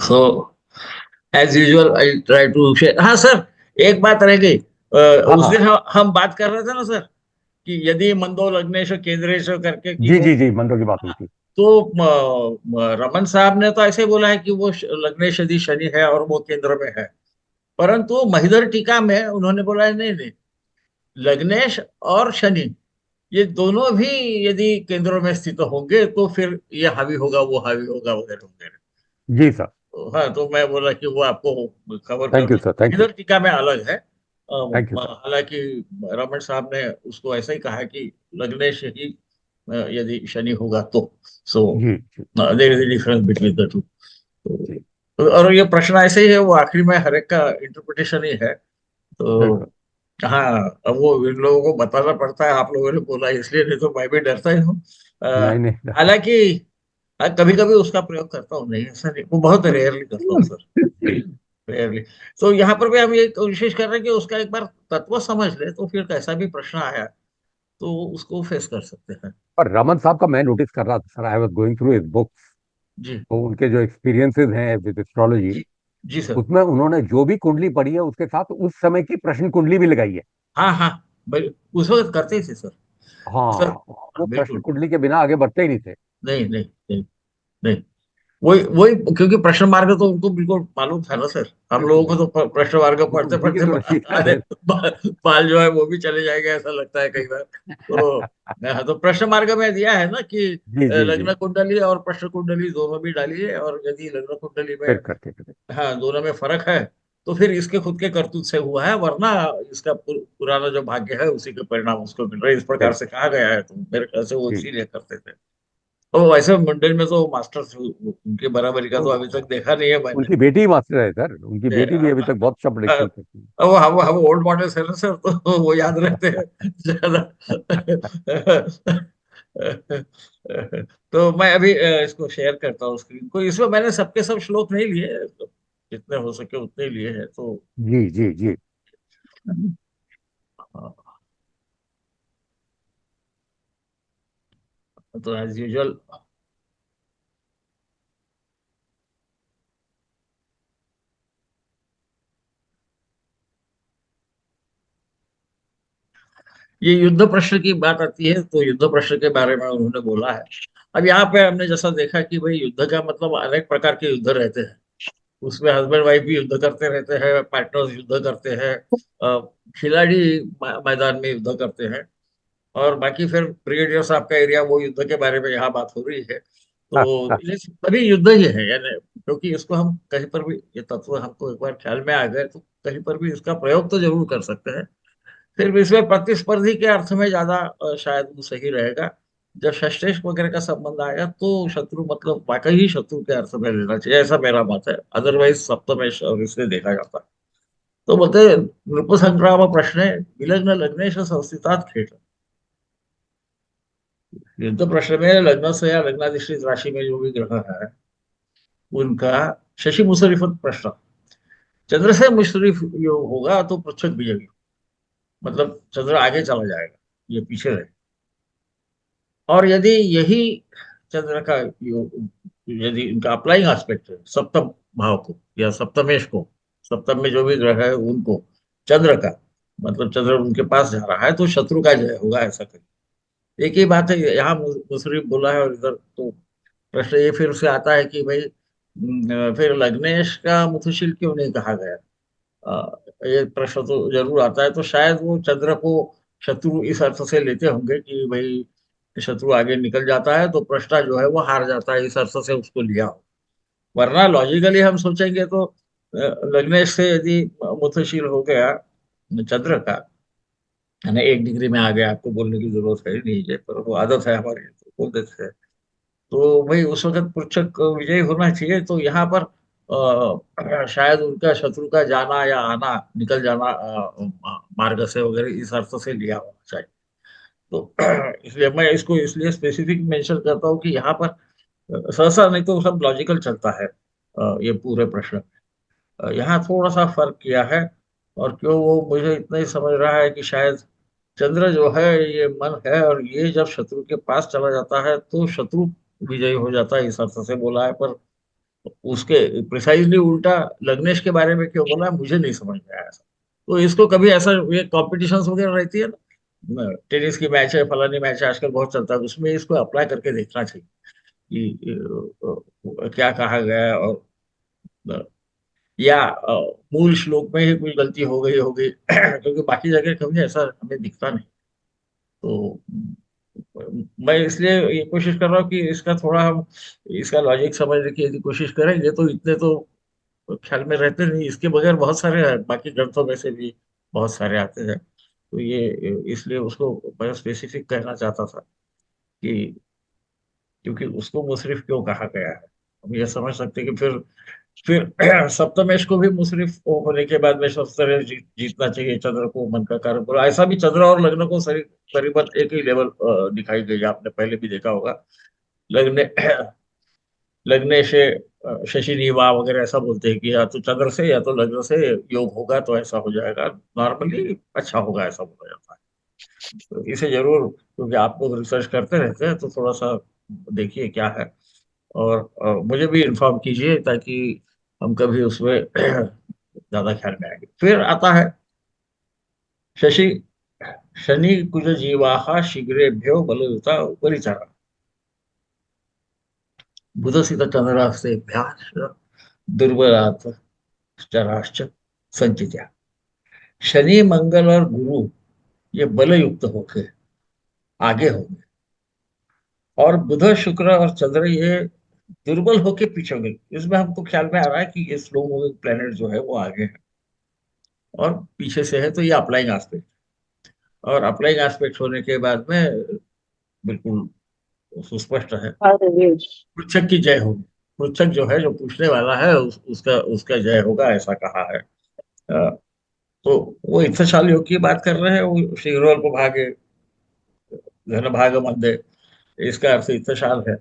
So as usual I try to share. हाँ sir, एक बात रह गई। हाँ उस दिन हाँ। हम बात कर रहे थे ना सर, कि यदि मंदो लग्नेश केंद्रेश करके की जी वो। जी जी, मंत्रों की बात हुई हाँ, थी। तो रमन साहब ने तो ऐसे बोला है कि वो लग्नेश यदि शनि है और वो केंद्र में है। परंतु महिधर टीका में उन्होंने बोला है नहीं नहीं, लग्नेश और शनि ये दोनों भी यदि केंद्रों में स्थित होंगे तो फिर ये हावी होगा, वो हावी होगा, वगैरह वगैरह। जी सर। तो हाँ, तो मैं बोला कि वो आपको खबर कर थैंक यू दूं। Sir, thank you. इधर टीका में अलग है। Thank you sir. हालांकि रमन साहब ने उसको ऐसा ही कहा कि लग्नेश ही यदि शनि होगा तो। सो जी जी there is difference between the two. जी। और ये प्रश्न ऐसे ही है, वो आखिरी में हर एक का इंटरप्रिटेशन ही है। तो बिल्कुल। हाँ, अब वो इन लोगों को बताना पड़ता है, आप लोगों ने बोला इसलिए, नहीं तो मैं भी डरता ही हूँ। नहीं नहीं। हालांकि कभी कभी उसका प्रयोग करता हूँ, नहीं ऐसा नहीं, वो बहुत रेयरली करता हूँ सर, रेयरली। तो यहाँ पर भी हम ये कोशिश कर रहे हैं कि उसका एक बार तत्व समझ ले, तो फिर कैसा भी प्रश्न आया तो उसको फेस कर सकते हैं। पर रमन साहब का मैं नोटिस कर रहा था sir, I was going through his books. जी तो उनके जो एक्सपीरियंसेस हैं विद एस्ट्रोलॉजी, जी जी सर। उसमें उन्होंने जो भी कुंडली पढ़ी है उसके साथ उस समय की प्रश्न कुंडली भी लगाई है। हाँ हाँ, उस वक्त करते थे सर। सर हाँ। वो प्रश्न बिल्कुल। कुंडली के बिना आगे बढ़ते ही नहीं थे। नहीं नहीं नहीं नहीं, वही वही, क्योंकि प्रश्न मार्ग तो उनको बिल्कुल मालूम था ना सर। हम बिल्कुल लोगों को तो बिल्कुल। प्रश्न मार्ग वो तो पढ़ते उसी की पढ़ते तो रचयिता आधे है। बाल जो है वो भी चले जाएंगे, ऐसा लगता है कई बार। तो हाँ, तो प्रश्न मार्ग में दिया है ना कि जी जी जी। लग्न कुंडली और प्रश्न कुंडली दोनों भी डालिए, और यदि लग्न कुंडली में फिर करते थे। हाँ दोनों में फर्क है तो फिर इसके खुद के करतूत से हुआ है, वरना इसका पुराना जो भाग्य है उसी के परिणाम उसको मिल रहे हैं, इस प्रकार से बिल्कुल। कहा गया है। तो मेरे ख्याल से वो जी। इसीलिए करते थे। तो वैसे मंडल में तो मास्टर उनके बराबरी का तो अभी वो- तक देखा नहीं है मैंने। उनकी बेटी ही मास्टर है सर, उनकी ये, बेटी भी अभी तक बहुत अच्छा प्रेडिक्शन करती अब हम ओल्ड मॉडल है ना सर, तो वो याद रहते हैं ज्यादा। तो मैं अभी इसको शेयर करता हूँ स्क्रीन को। इसमें मैंने सबके सब श्लोक नहीं लिए, जितने हो सके उतने ही लिए हैं। तो है। जी जी जी। तो एज यूजुअल ये युद्ध प्रश्न की बात आती है, तो युद्ध प्रश्न के बारे में उन्होंने बोला है। अब यहाँ पे हमने जैसा देखा कि भाई युद्ध का मतलब अनेक प्रकार के युद्ध रहते हैं। उसमें हस्बैंड वाइफ भी युद्ध करते रहते हैं, पार्टनर्स युद्ध करते हैं, खिलाड़ी मैदान में युद्ध करते हैं, और बाकी फिर ब्रिगेडियर साहब का एरिया, वो युद्ध के बारे में यहाँ बात हो रही है। तो ये सभी युद्ध ही है यानी, क्योंकि इसको हम कहीं पर भी, ये तत्व हमको एक बार ख्याल में आ गए तो कहीं पर भी इसका प्रयोग तो जरूर कर सकते हैं। फिर भी इसमें प्रतिस्पर्धी के अर्थ में ज्यादा शायद वो सही रहेगा। जब षष्ठेश वगैरह का संबंध आएगा तो शत्रु मतलब वाकई ही शत्रु के अर्थ में लेना चाहिए, ऐसा मेरा मत है। अदरवाइज सप्तमेश और इससे देखा जाता है। तो बोलते नृप संग्राम प्रश्न विलग्न लग्नेश संस्थितात् खेट। युद्ध प्रश्न में लग्न से या लग्नाधिष्ठित राशि में जो भी ग्रह है उनका शशि मुसरिफ प्रश्न, चंद्र से मुशरिफ योग होगा तो पृच्छक विजयी, मतलब चंद्र आगे चला जाएगा, ये पीछे रहे। और यदि यही चंद्र का योग, यदि इनका अप्लाइंग एस्पेक्ट है सप्तम भाव को या सप्तमेश को, सप्तम में जो भी ग्रह है उनको, चंद्र का मतलब चंद्र उनके पास जा रहा है तो शत्रु का जय होगा, ऐसा करिए। एक ही बात है, यहाँ मुसरिफ बोला है और इधर तो प्रश्न ये फिर से आता है कि भाई फिर लग्नेश का मुथुशील क्यों नहीं कहा गया। ये प्रश्न तो जरूर आता है। तो शायद वो चंद्र को शत्रु इस अर्थ से लेते होंगे कि भाई शत्रु आगे निकल जाता है तो पृष्ठा जो है वो हार जाता है, इस अर्थ से उसको लिया हो। वरना लॉजिकली हम सोचेंगे तो लग्नेश से यदि मुथशील हो गया चंद्र का, यानी 1 डिग्री में आ गया, आपको बोलने की जरूरत है ही नहीं है, पर वो आदत है हमारी तो बोल देते हैं। तो भाई उस वक्त पृच्छक विजयी होना चाहिए। तो यहाँ पर शायद उनका शत्रु का जाना या आना, निकल जाना मार्ग से वगैरह इस अर्थ से लिया होना चाहिए। तो इसलिए मैं इसको इसलिए स्पेसिफिक मेंशन करता हूँ कि यहाँ पर सहसा नहीं तो सब लॉजिकल चलता है। ये पूरे प्रश्न यहाँ थोड़ा सा फर्क किया है। और क्यों, वो मुझे इतना ही समझ रहा है कि शायद चंद्र जो है ये मन है, और ये जब शत्रु के पास चला जाता है तो शत्रु विजयी हो जाता है, इस अर्थ से बोला है। पर उसके प्रिसाइजली उल्टा लग्नेश के बारे में क्यों बोला मुझे नहीं समझ में आया ऐसा। तो इसको कभी ऐसा, ये कॉम्पिटिशन्स वगैरह रहती है ना, टेनिस की मैच है, फलानी मैच है, आजकल बहुत चलता है, उसमें इसको अप्लाई करके देखना चाहिए कि क्या कहा गया है, और या मूल श्लोक में ही कुछ गलती हो गई होगी क्योंकि बाकी जगह कभी ऐसा हमें दिखता नहीं। तो मैं इसलिए ये कोशिश कर रहा हूँ कि इसका थोड़ा हम इसका लॉजिक समझने की यदि कोशिश करेंगे तो इतने तो ख्याल में रहते नहीं, इसके बगैर बहुत सारे बाकी ग्रंथों में से भी बहुत सारे आते हैं। तो ये इसलिए उसको मैं स्पेसिफिक कहना चाहता था कि क्योंकि उसको मुशरिफ क्यों कहा गया है, हम ये समझ सकते हैं कि फिर सप्तमेश को भी मुशरिफ होने के बाद में शस्त्र जीतना चाहिए, चंद्र को मन का कारण बोला, ऐसा भी चंद्र और लग्न को करीबन एक ही लेवल दिखाई गई, आपने पहले भी देखा होगा। लग्न लगने से शशि नीवा वगैरह ऐसा बोलते हैं कि या तो चंद्र से या तो लग्न से योग होगा तो ऐसा हो जाएगा, नॉर्मली अच्छा होगा ऐसा बोला जाता है। तो इसे जरूर, क्योंकि आप लोग रिसर्च करते रहते हैं तो थोड़ा सा देखिए क्या है, और मुझे भी इन्फॉर्म कीजिए ताकि हम कभी उसमें ज्यादा ख्याल में आएंगे। फिर आता है शशि शनि कुज जीवाहा शीघ्रेभ्यो बलयुता उपरिचरा बुधसित चंद्रास्तेभ्याश्च दुर्बलात् चराश्च संचित्या। शनि मंगल और गुरु ये बल युक्त होके आगे होंगे, और बुध शुक्र और चंद्र ये दुर्बल होके पीछे होंगे। इसमें हमको ख्याल में आ रहा है कि ये स्लो मूविंग प्लेनेट जो है वो आगे है और पीछे से है, तो ये अप्लाइंग एस्पेक्ट, और अप्लाइंग एस्पेक्ट होने के बाद में बिल्कुल सुस्पष्ट है पृच्छक की जय होगी। पृच्छक जो है, जो पूछने वाला है, उसका उसका जय होगा ऐसा कहा है। अ, तो वो इत्थशाल योग की बात कर रहे हैं, वो शीघ्रोल्प भागे घन भाग मंदे, इसका अर्थ इत्थशाल है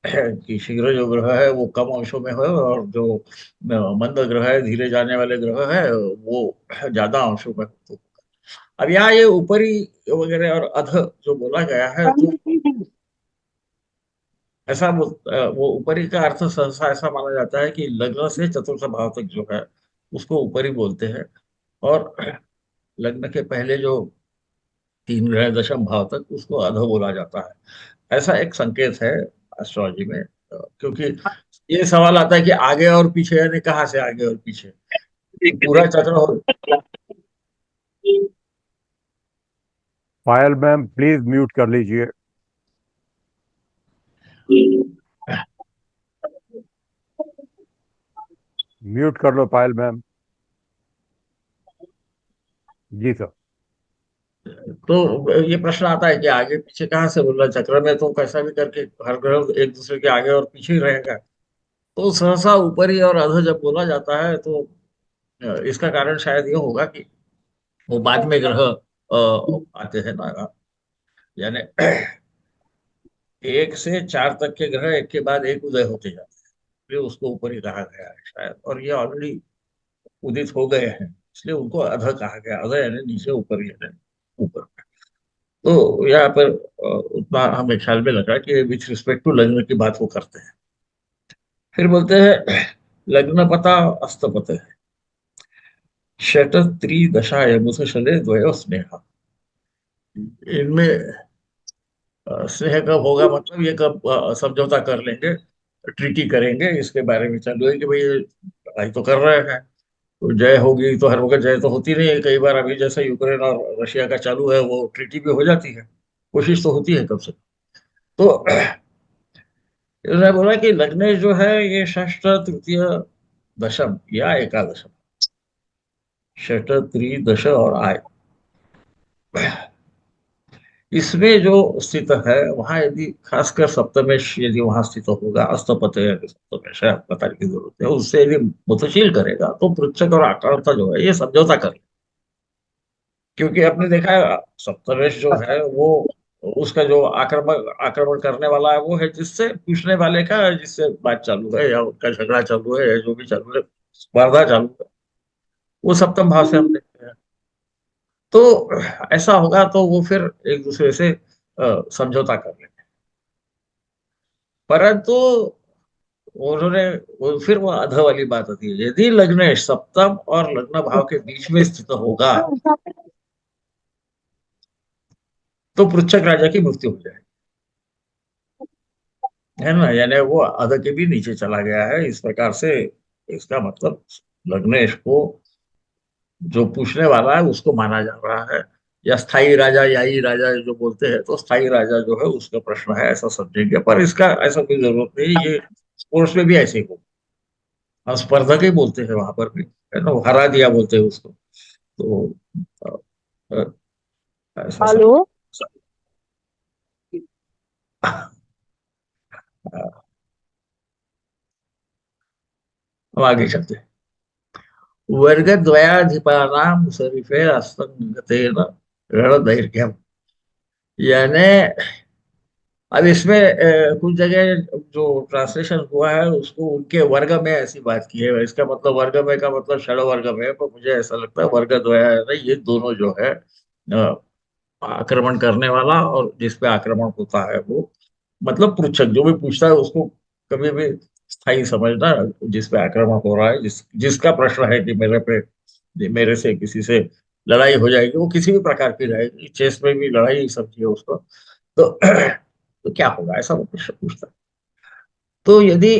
कि शीघ्र जो ग्रह है वो कम अंशों में हो, और जो मंद ग्रह है, धीरे जाने वाले ग्रह है, वो ज्यादा अंशों में हो। अब यहाँ ये ऊपरी वगैरह और अध जो बोला गया है, तो ऐसा वो ऊपरी का अर्थ सहसा ऐसा माना जाता है कि लग्न से चतुर्थ भाव तक जो है उसको ऊपरी बोलते हैं, और लग्न के पहले जो तीन ग्रह दशम भाव तक उसको अध बोला जाता है। ऐसा एक संकेत है एस्ट्रोलॉजी में, क्योंकि ये सवाल आता है कि आगे और पीछे, यानी कहाँ से आगे और पीछे, पूरा चक्र हो। पायल मैम प्लीज म्यूट कर लीजिए। म्यूट कर लो पायल मैम। जी सर। तो ये प्रश्न आता है कि आगे पीछे कहाँ से बोल रहा है, चक्र में तो कैसा भी करके हर ग्रह एक दूसरे के आगे और पीछे ही रहेगा। तो सहसा ऊपरी और अध जब बोला जाता है तो इसका कारण शायद ये होगा कि वो बाद में ग्रह आते हैं ना, यानी एक से चार तक के ग्रह एक के बाद एक उदय होते जाते हैं, इसलिए उसको ऊपर ही कहा गया है शायद, और ये ऑलरेडी उदित हो गए हैं, इसलिए उनको अध कहा गया। अध यानी नीचे, ऊपर यानी ऊपर। तो यहाँ पर उतना हमें ख्याल में लगा कि विथ रिस्पेक्ट टू लग्न की बात वो करते हैं। फिर बोलते हैं लग्न पता अस्तपते षट त्रिदशा यमुष शले द्वयो स्नेहा। इनमें स्नेह कब होगा, मतलब ये कब समझौता कर लेंगे, ट्रीटी करेंगे, इसके बारे में चालू है कि भाई ये लड़ाई तो कर रहे हैं, तो जय होगी तो हर वक्त जय तो होती नहीं है, कई बार अभी जैसे यूक्रेन और रशिया का चालू है वो ट्रीटी भी हो जाती है, कोशिश तो होती है कब से। तो उसने बोला कि लग्नेश जो है ये षष्ठ तृतीय दशम या एकादशम, षष्ठ त्रिदश और आय, इसमें जो स्थित है वहां यदि खासकर सप्तमेश यदि वहां स्थित होगा, अस्तपते यदि सप्तमेश है, बताने की जरूरत है, उससे यदि मुतशील करेगा तो पृच्छक और आक्रांता जो है ये समझौता कर, क्योंकि आपने देखा है सप्तमेश जो है वो उसका जो आक्रमण आक्रमण करने वाला है वो है जिससे पूछने वाले का, जिससे बात चालू है या उनका झगड़ा चालू है या जो भी चालू है, स्पर्धा चालू है, वो सप्तम भाव से हम देखते हैं। तो ऐसा होगा तो वो फिर एक दूसरे से समझौता कर लेंगे। परंतु फिर वो अध वाली बात आती है, यदि लग्न सप्तम और लग्न भाव के बीच में स्थित होगा तो पृच्छक राजा की मृत्यु हो जाएगी, है ना। यानी वो अध के भी नीचे चला गया है इस प्रकार से। इसका मतलब लग्नेश को जो पूछने वाला है उसको माना जा रहा है, या स्थायी राजा, याई राजा जो बोलते हैं, तो स्थायी राजा जो है उसका प्रश्न है, ऐसा समझेंगे। पर इसका ऐसा कोई जरूरत नहीं, ये स्पोर्ट्स में भी ऐसे ही हो। हम स्पर्धक ही बोलते हैं वहां पर भी, है ना, वो हरा दिया बोलते हैं उसको। तो अ, ऐसा सब। हेलो। हम आगे चलते हैं। वर्गद्वयाधिपानां मुसरिफे अस्तंगतेन रणदैर्घ्यम। यानी अब इसमें कुछ जगह जो ट्रांसलेशन हुआ है उसको उनके वर्ग में ऐसी बात की है, इसका मतलब वर्ग में का मतलब षड वर्ग में, पर मुझे ऐसा लगता है वर्ग द्वया है ना, ये दोनों जो है आक्रमण करने वाला और जिस पे आक्रमण होता है वो, मतलब पृच्छक जो भी पूछता है उसको कभी भी स्थायी समझना, जिस पे आक्रमण हो रहा है, जिसका प्रश्न है कि मेरे से किसी से लड़ाई हो जाएगी, वो किसी भी प्रकार की रहेगी, चेस में भी लड़ाई समझिए उसको। तो तो क्या होगा, ऐसा वो प्रश्न पूछता है। तो यदि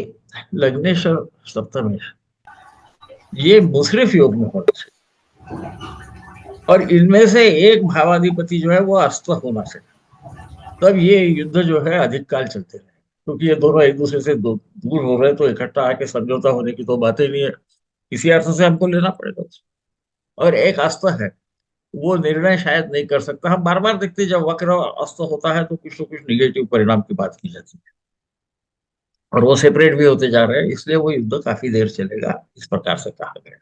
लग्नेश और सप्तमेश ये मुशरिफ योग में होना चाहिए, और इनमें से एक भावाधिपति जो है वो अस्त होना चाहिए, तब ये युद्ध जो है अधिक काल चलते रहे। क्योंकि ये दोनों एक दूसरे से दूर हो रहे हैं, तो इकट्ठा आके समझौता होने की तो बात ही नहीं है, इसी अर्थ से हमको लेना पड़ेगा उसको। और एक अस्त है, वो निर्णय शायद नहीं कर सकता। हम बार बार देखते हैं जब वक्र अस्त होता है तो कुछ ना कुछ निगेटिव परिणाम की बात की जाती है, और वो सेपरेट भी होते जा रहे हैं, इसलिए वो युद्ध काफी देर चलेगा, इस प्रकार से कहा गया।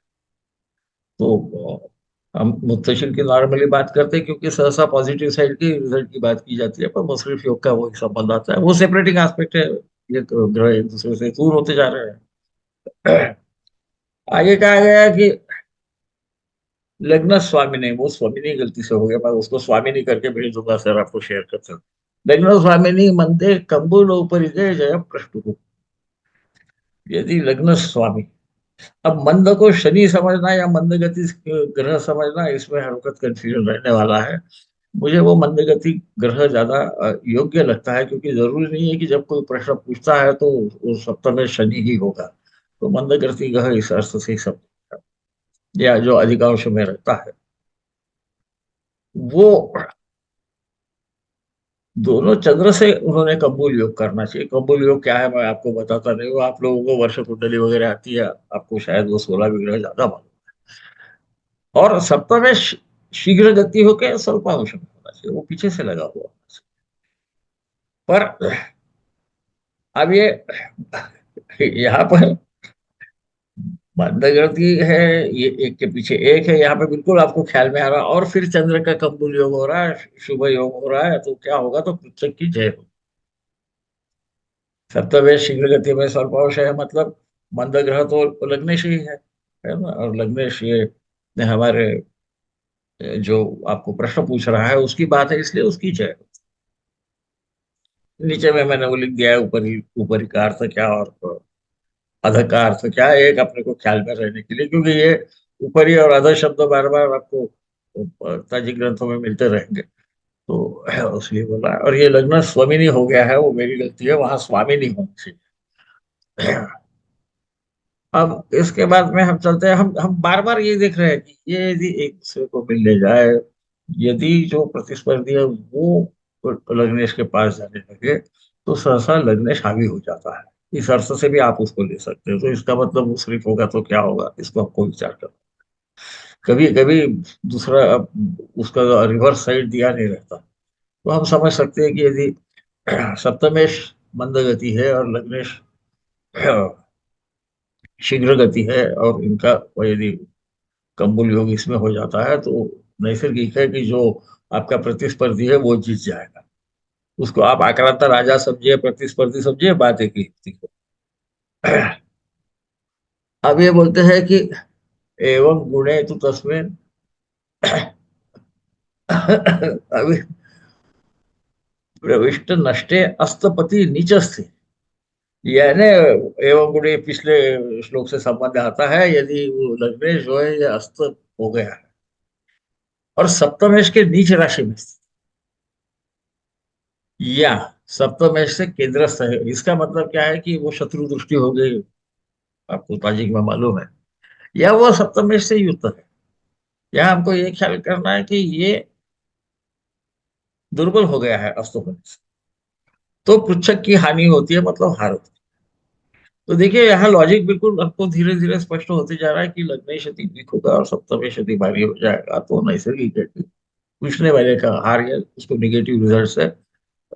तो हम मुत्तशिर की नॉर्मली बात करते हैं क्योंकि सहसा पॉजिटिव साइड की रिजल्ट की बात की जाती है, पर मुशरिफ योग का वो एक संबंध आता है, वो सेपरेटिंग एस्पेक्ट है। ये तो ग्रह एक दूसरे से दूर होते जा रहे हैं। आगे कहा गया कि लग्न स्वामिनी, वो स्वामिनी गलती से हो गया, मैं उसको स्वामिनी करके भेज दूंगा सर, आपको शेयर कर सकते। लग्न स्वामिनी मंदे कंबुलोपरि जय प्रश्न। यदि लग्न स्वामी, अब मंद को शनि समझना या मंद गति ग्रह समझना, इसमें हर वक्त कंफ्यूजन रहने वाला है। मुझे वो मंद गति ग्रह ज्यादा योग्य लगता है, क्योंकि जरूरी नहीं है कि जब कोई प्रश्न पूछता है तो वो सप्तम में शनि ही होगा। तो मंद गति ग्रह इस अर्थ से ही सब, या जो अधिकांश में रहता है वो, दोनों चंद्र से उन्होंने कबूल योग करना चाहिए। कबूल योग क्या है मैं आपको बताता नहीं हूँ, आप लोगों को वर्ष कुंडली वगैरह आती है, आपको शायद वो 16 विग्रह ज्यादा मालूम। और सप्तम में शीघ्र गति होकर स्वल्पांश में होना चाहिए, वो पीछे से लगा हुआ होना चाहिए। पर अब ये यहाँ पर मंदगति है, ये एक के पीछे एक है, यहाँ पे बिल्कुल आपको ख्याल में आ रहा, और फिर चंद्र का कम्बुल योग हो रहा है, शुभ योग हो रहा है, तो क्या होगा, तो पृथक की जय हो। सप्तमेश शीघ्र गति में स्वल्पांश है, मतलब मंद ग्रह तो लग्नेश ही है ना। और लग्नेश ये हमारे जो आपको प्रश्न पूछ रहा है उसकी बात है, इसलिए उसकी जय। नीचे में मैंने वो लिख दिया है, ऊपरी का अर्थ क्या और अध का अर्थ क्या, एक अपने को ख्याल में रहने के लिए, क्योंकि ये ऊपरी और अध शब्द बार बार आपको ताजी ग्रंथों में मिलते रहेंगे, तो इसलिए बोला। और ये लग्न स्वामिनी हो गया है, वो मेरी गलती है, वहां स्वामिनी होनी चाहिए। अब इसके बाद में हम चलते हैं, हम बार बार ये देख रहे हैं कि ये यदि एक दूसरे को मिलने जाए, यदि जो प्रतिस्पर्धी है वो लग्नेश के पास जाने लगे, तो सहसा लग्नेश हावी हो जाता है। इस अर्थ से भी आप उसको ले सकते हो, तो इसका मतलब मुशरिफ होगा तो क्या होगा, इसको आपको विचार करना। कभी कभी दूसरा उसका रिवर्स साइड दिया नहीं रहता, तो हम समझ सकते हैं कि यदि सप्तमेश मंद गति है और लग्नेश शीघ्र गति है, और इनका यदि कम्बुल योग इसमें हो जाता है, तो नैसर्गिक है कि जो आपका प्रतिस्पर्धी है वो जीत जाएगा। उसको आप आक्रांता राजा समझिए, प्रतिस्पर्धी समझिए, बात एक ही होती है। अब ये बोलते हैं कि एवं गुणे तो तस्में अभी प्रविष्ट नष्टे अस्तपति नीच स्थित। यानी एवं गुणे पिछले श्लोक से संबंध आता है, यदि वो लग्नेश जो है ये अस्त हो गया है और सप्तमेश के नीच राशि में स्थित, या सप्तमेश से केंद्रस्थ है, इसका मतलब क्या है कि वो शत्रु दृष्टि हो गई, आपको ताजिक में मालूम है, या वो सप्तमेश से युक्त है। यहाँ हमको ये ख्याल करना है कि ये दुर्बल हो गया है अस्त होने से, तो पृच्छक की हानि होती है, मतलब हार होती है। तो देखिए यहाँ लॉजिक बिल्कुल आपको धीरे धीरे स्पष्ट होते जा रहा है कि लग्नेश यदि वीक होगा और सप्तमेश यदि भारी हो जाएगा तो नैसर्गिक है कि पूछने वाले का हार या उसको निगेटिव रिजल्ट है,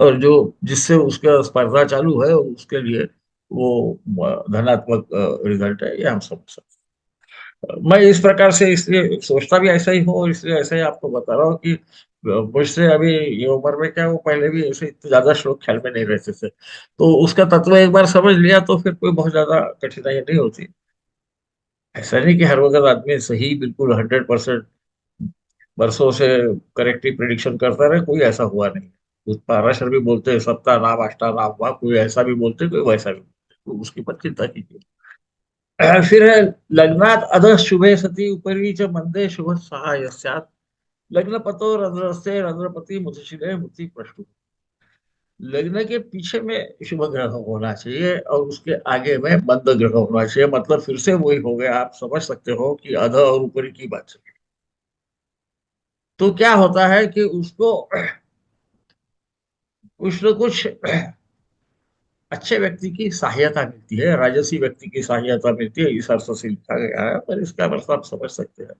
और जो जिससे उसका स्पर्धा चालू है उसके लिए वो धनात्मक रिजल्ट है, ये हम समझ सकते हैं। मैं इस प्रकार से इसलिए सोचता भी ऐसा ही हूँ, और इसलिए ऐसा ही आपको बता रहा हूँ कि मुझसे अभी ये उम्र में क्या, वो पहले भी ऐसे इतने ज्यादा श्लोक ख्याल में नहीं रहते थे, तो उसका तत्व एक बार समझ लिया तो फिर कोई बहुत ज्यादा कठिनाई नहीं होती। ऐसा नहीं कि हर वक्त आदमी सही बिल्कुल 100% बरसों से करेक्टली प्रिडिक्शन करता रहे, कोई ऐसा हुआ नहीं। उस पाराशर भी बोलते हैं सप्ताह नाम अष्टा नाम हुआ, कोई ऐसा भी बोलते कोई वैसा भी बोलते, तो उसकी पर चिंता कीजिए। फिर है लग्नात अधः शुभे सति उपरि च मंदे शुभ सहाय स्यात्, लग्न पतो रंध्रस्ते रंध्रपति मुतशिरे मुति प्रष्टु। लग्न के पीछे में शुभ ग्रह होना चाहिए और उसके आगे में मंद ग्रह होना चाहिए, मतलब फिर से वही हो गया, आप समझ सकते हो कि अध और ऊपरी की बात है। तो क्या होता है कि उसको कुछ न कुछ अच्छे व्यक्ति की सहायता मिलती है, राजसी व्यक्ति की सहायता मिलती है, इस अर्थ से लिखा गया है, पर इसका अर्थ आप समझ सकते हैं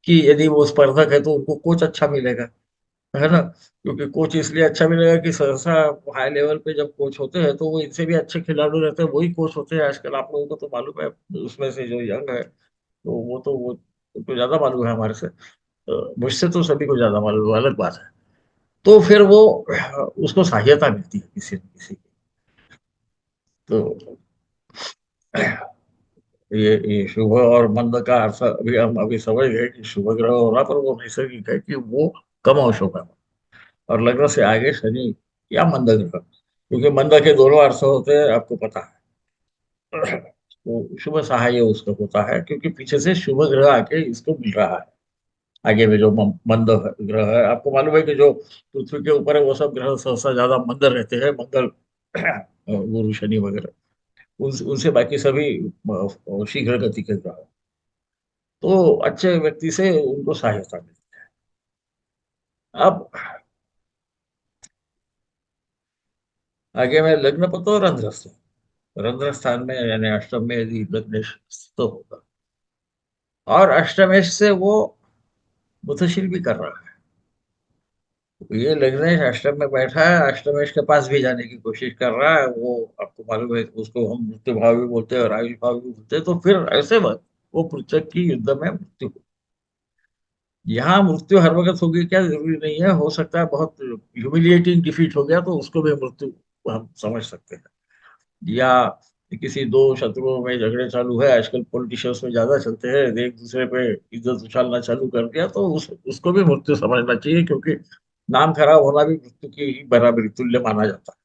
कि यदि वो स्पर्धक है तो उनको कोच अच्छा मिलेगा, है ना। क्योंकि कोच इसलिए अच्छा मिलेगा कि सहसा हाई लेवल पे जब कोच होते हैं तो वो इनसे भी अच्छे खिलाड़ी रहते हैं, वही कोच होते हैं आजकल, आप लोगों को तो मालूम है, उसमें से जो यंग है तो वो तो ज्यादा मालूम है हमारे से, मुझसे तो सभी को ज्यादा मालूम है, अलग बात है। तो फिर वो उसको सहायता मिलती है किसी न किसी की। तो ये शुभ और मंद का अर्थ अभी हम अभी समझ गए कि शुभ ग्रह होना पर वो नैसर्गिक है कि वो कम अंशों का हो। और लग्न से आगे शनि या मंद ग्रह, क्योंकि मंद के दोनों अर्थ होते हैं आपको पता है। तो शुभ सहाय उसका होता है क्योंकि पीछे से शुभ ग्रह आके इसको मिल रहा है। आगे में जो मंद ग्रह है, आपको मालूम है कि जो पृथ्वी के ऊपर है वो सब ग्रह सहसा ज्यादा मंद रहते हैं, मंगल गुरु शनि वगैरह, उनसे बाकी सभी शीघ्र गति के ग्रह। तो अच्छे व्यक्ति से उनको सहायता मिलती है। अब आगे में लग्न पतो रंध्रस्थ, रंध्र स्थान में यानी अष्टम में यदि लग्न स्थित होगा और अष्टमेश से वो बुधशील भी कर रहा है, तो ये लग्नेश अष्टम में बैठा है, अष्टमेश के पास भी जाने की कोशिश कर रहा है, वो आपको मालूम है कि उसको हम मृत्यु भाव भी बोलते हैं और आयुष भाव भी बोलते हैं, तो फिर ऐसे वक्त वो पृथक की युद्ध में मृत्यु, यहाँ मृत्यु हर वक्त होगी क्या जरूरी नहीं है, हो सकता है बहुत ह्यूमिलिएटिंग डिफीट हो गया तो उसको भी मृत्यु हम समझ सकते हैं। या किसी दो शत्रुओं में झगड़े चालू है, आजकल पॉलिटिशियंस में ज्यादा चलते हैं, एक दूसरे पे इज्जत उछालना चालू कर दिया तो उसको भी मृत्यु समझना चाहिए, क्योंकि नाम खराब होना भी मृत्यु की ही बराबरी तुल्य माना जाता है।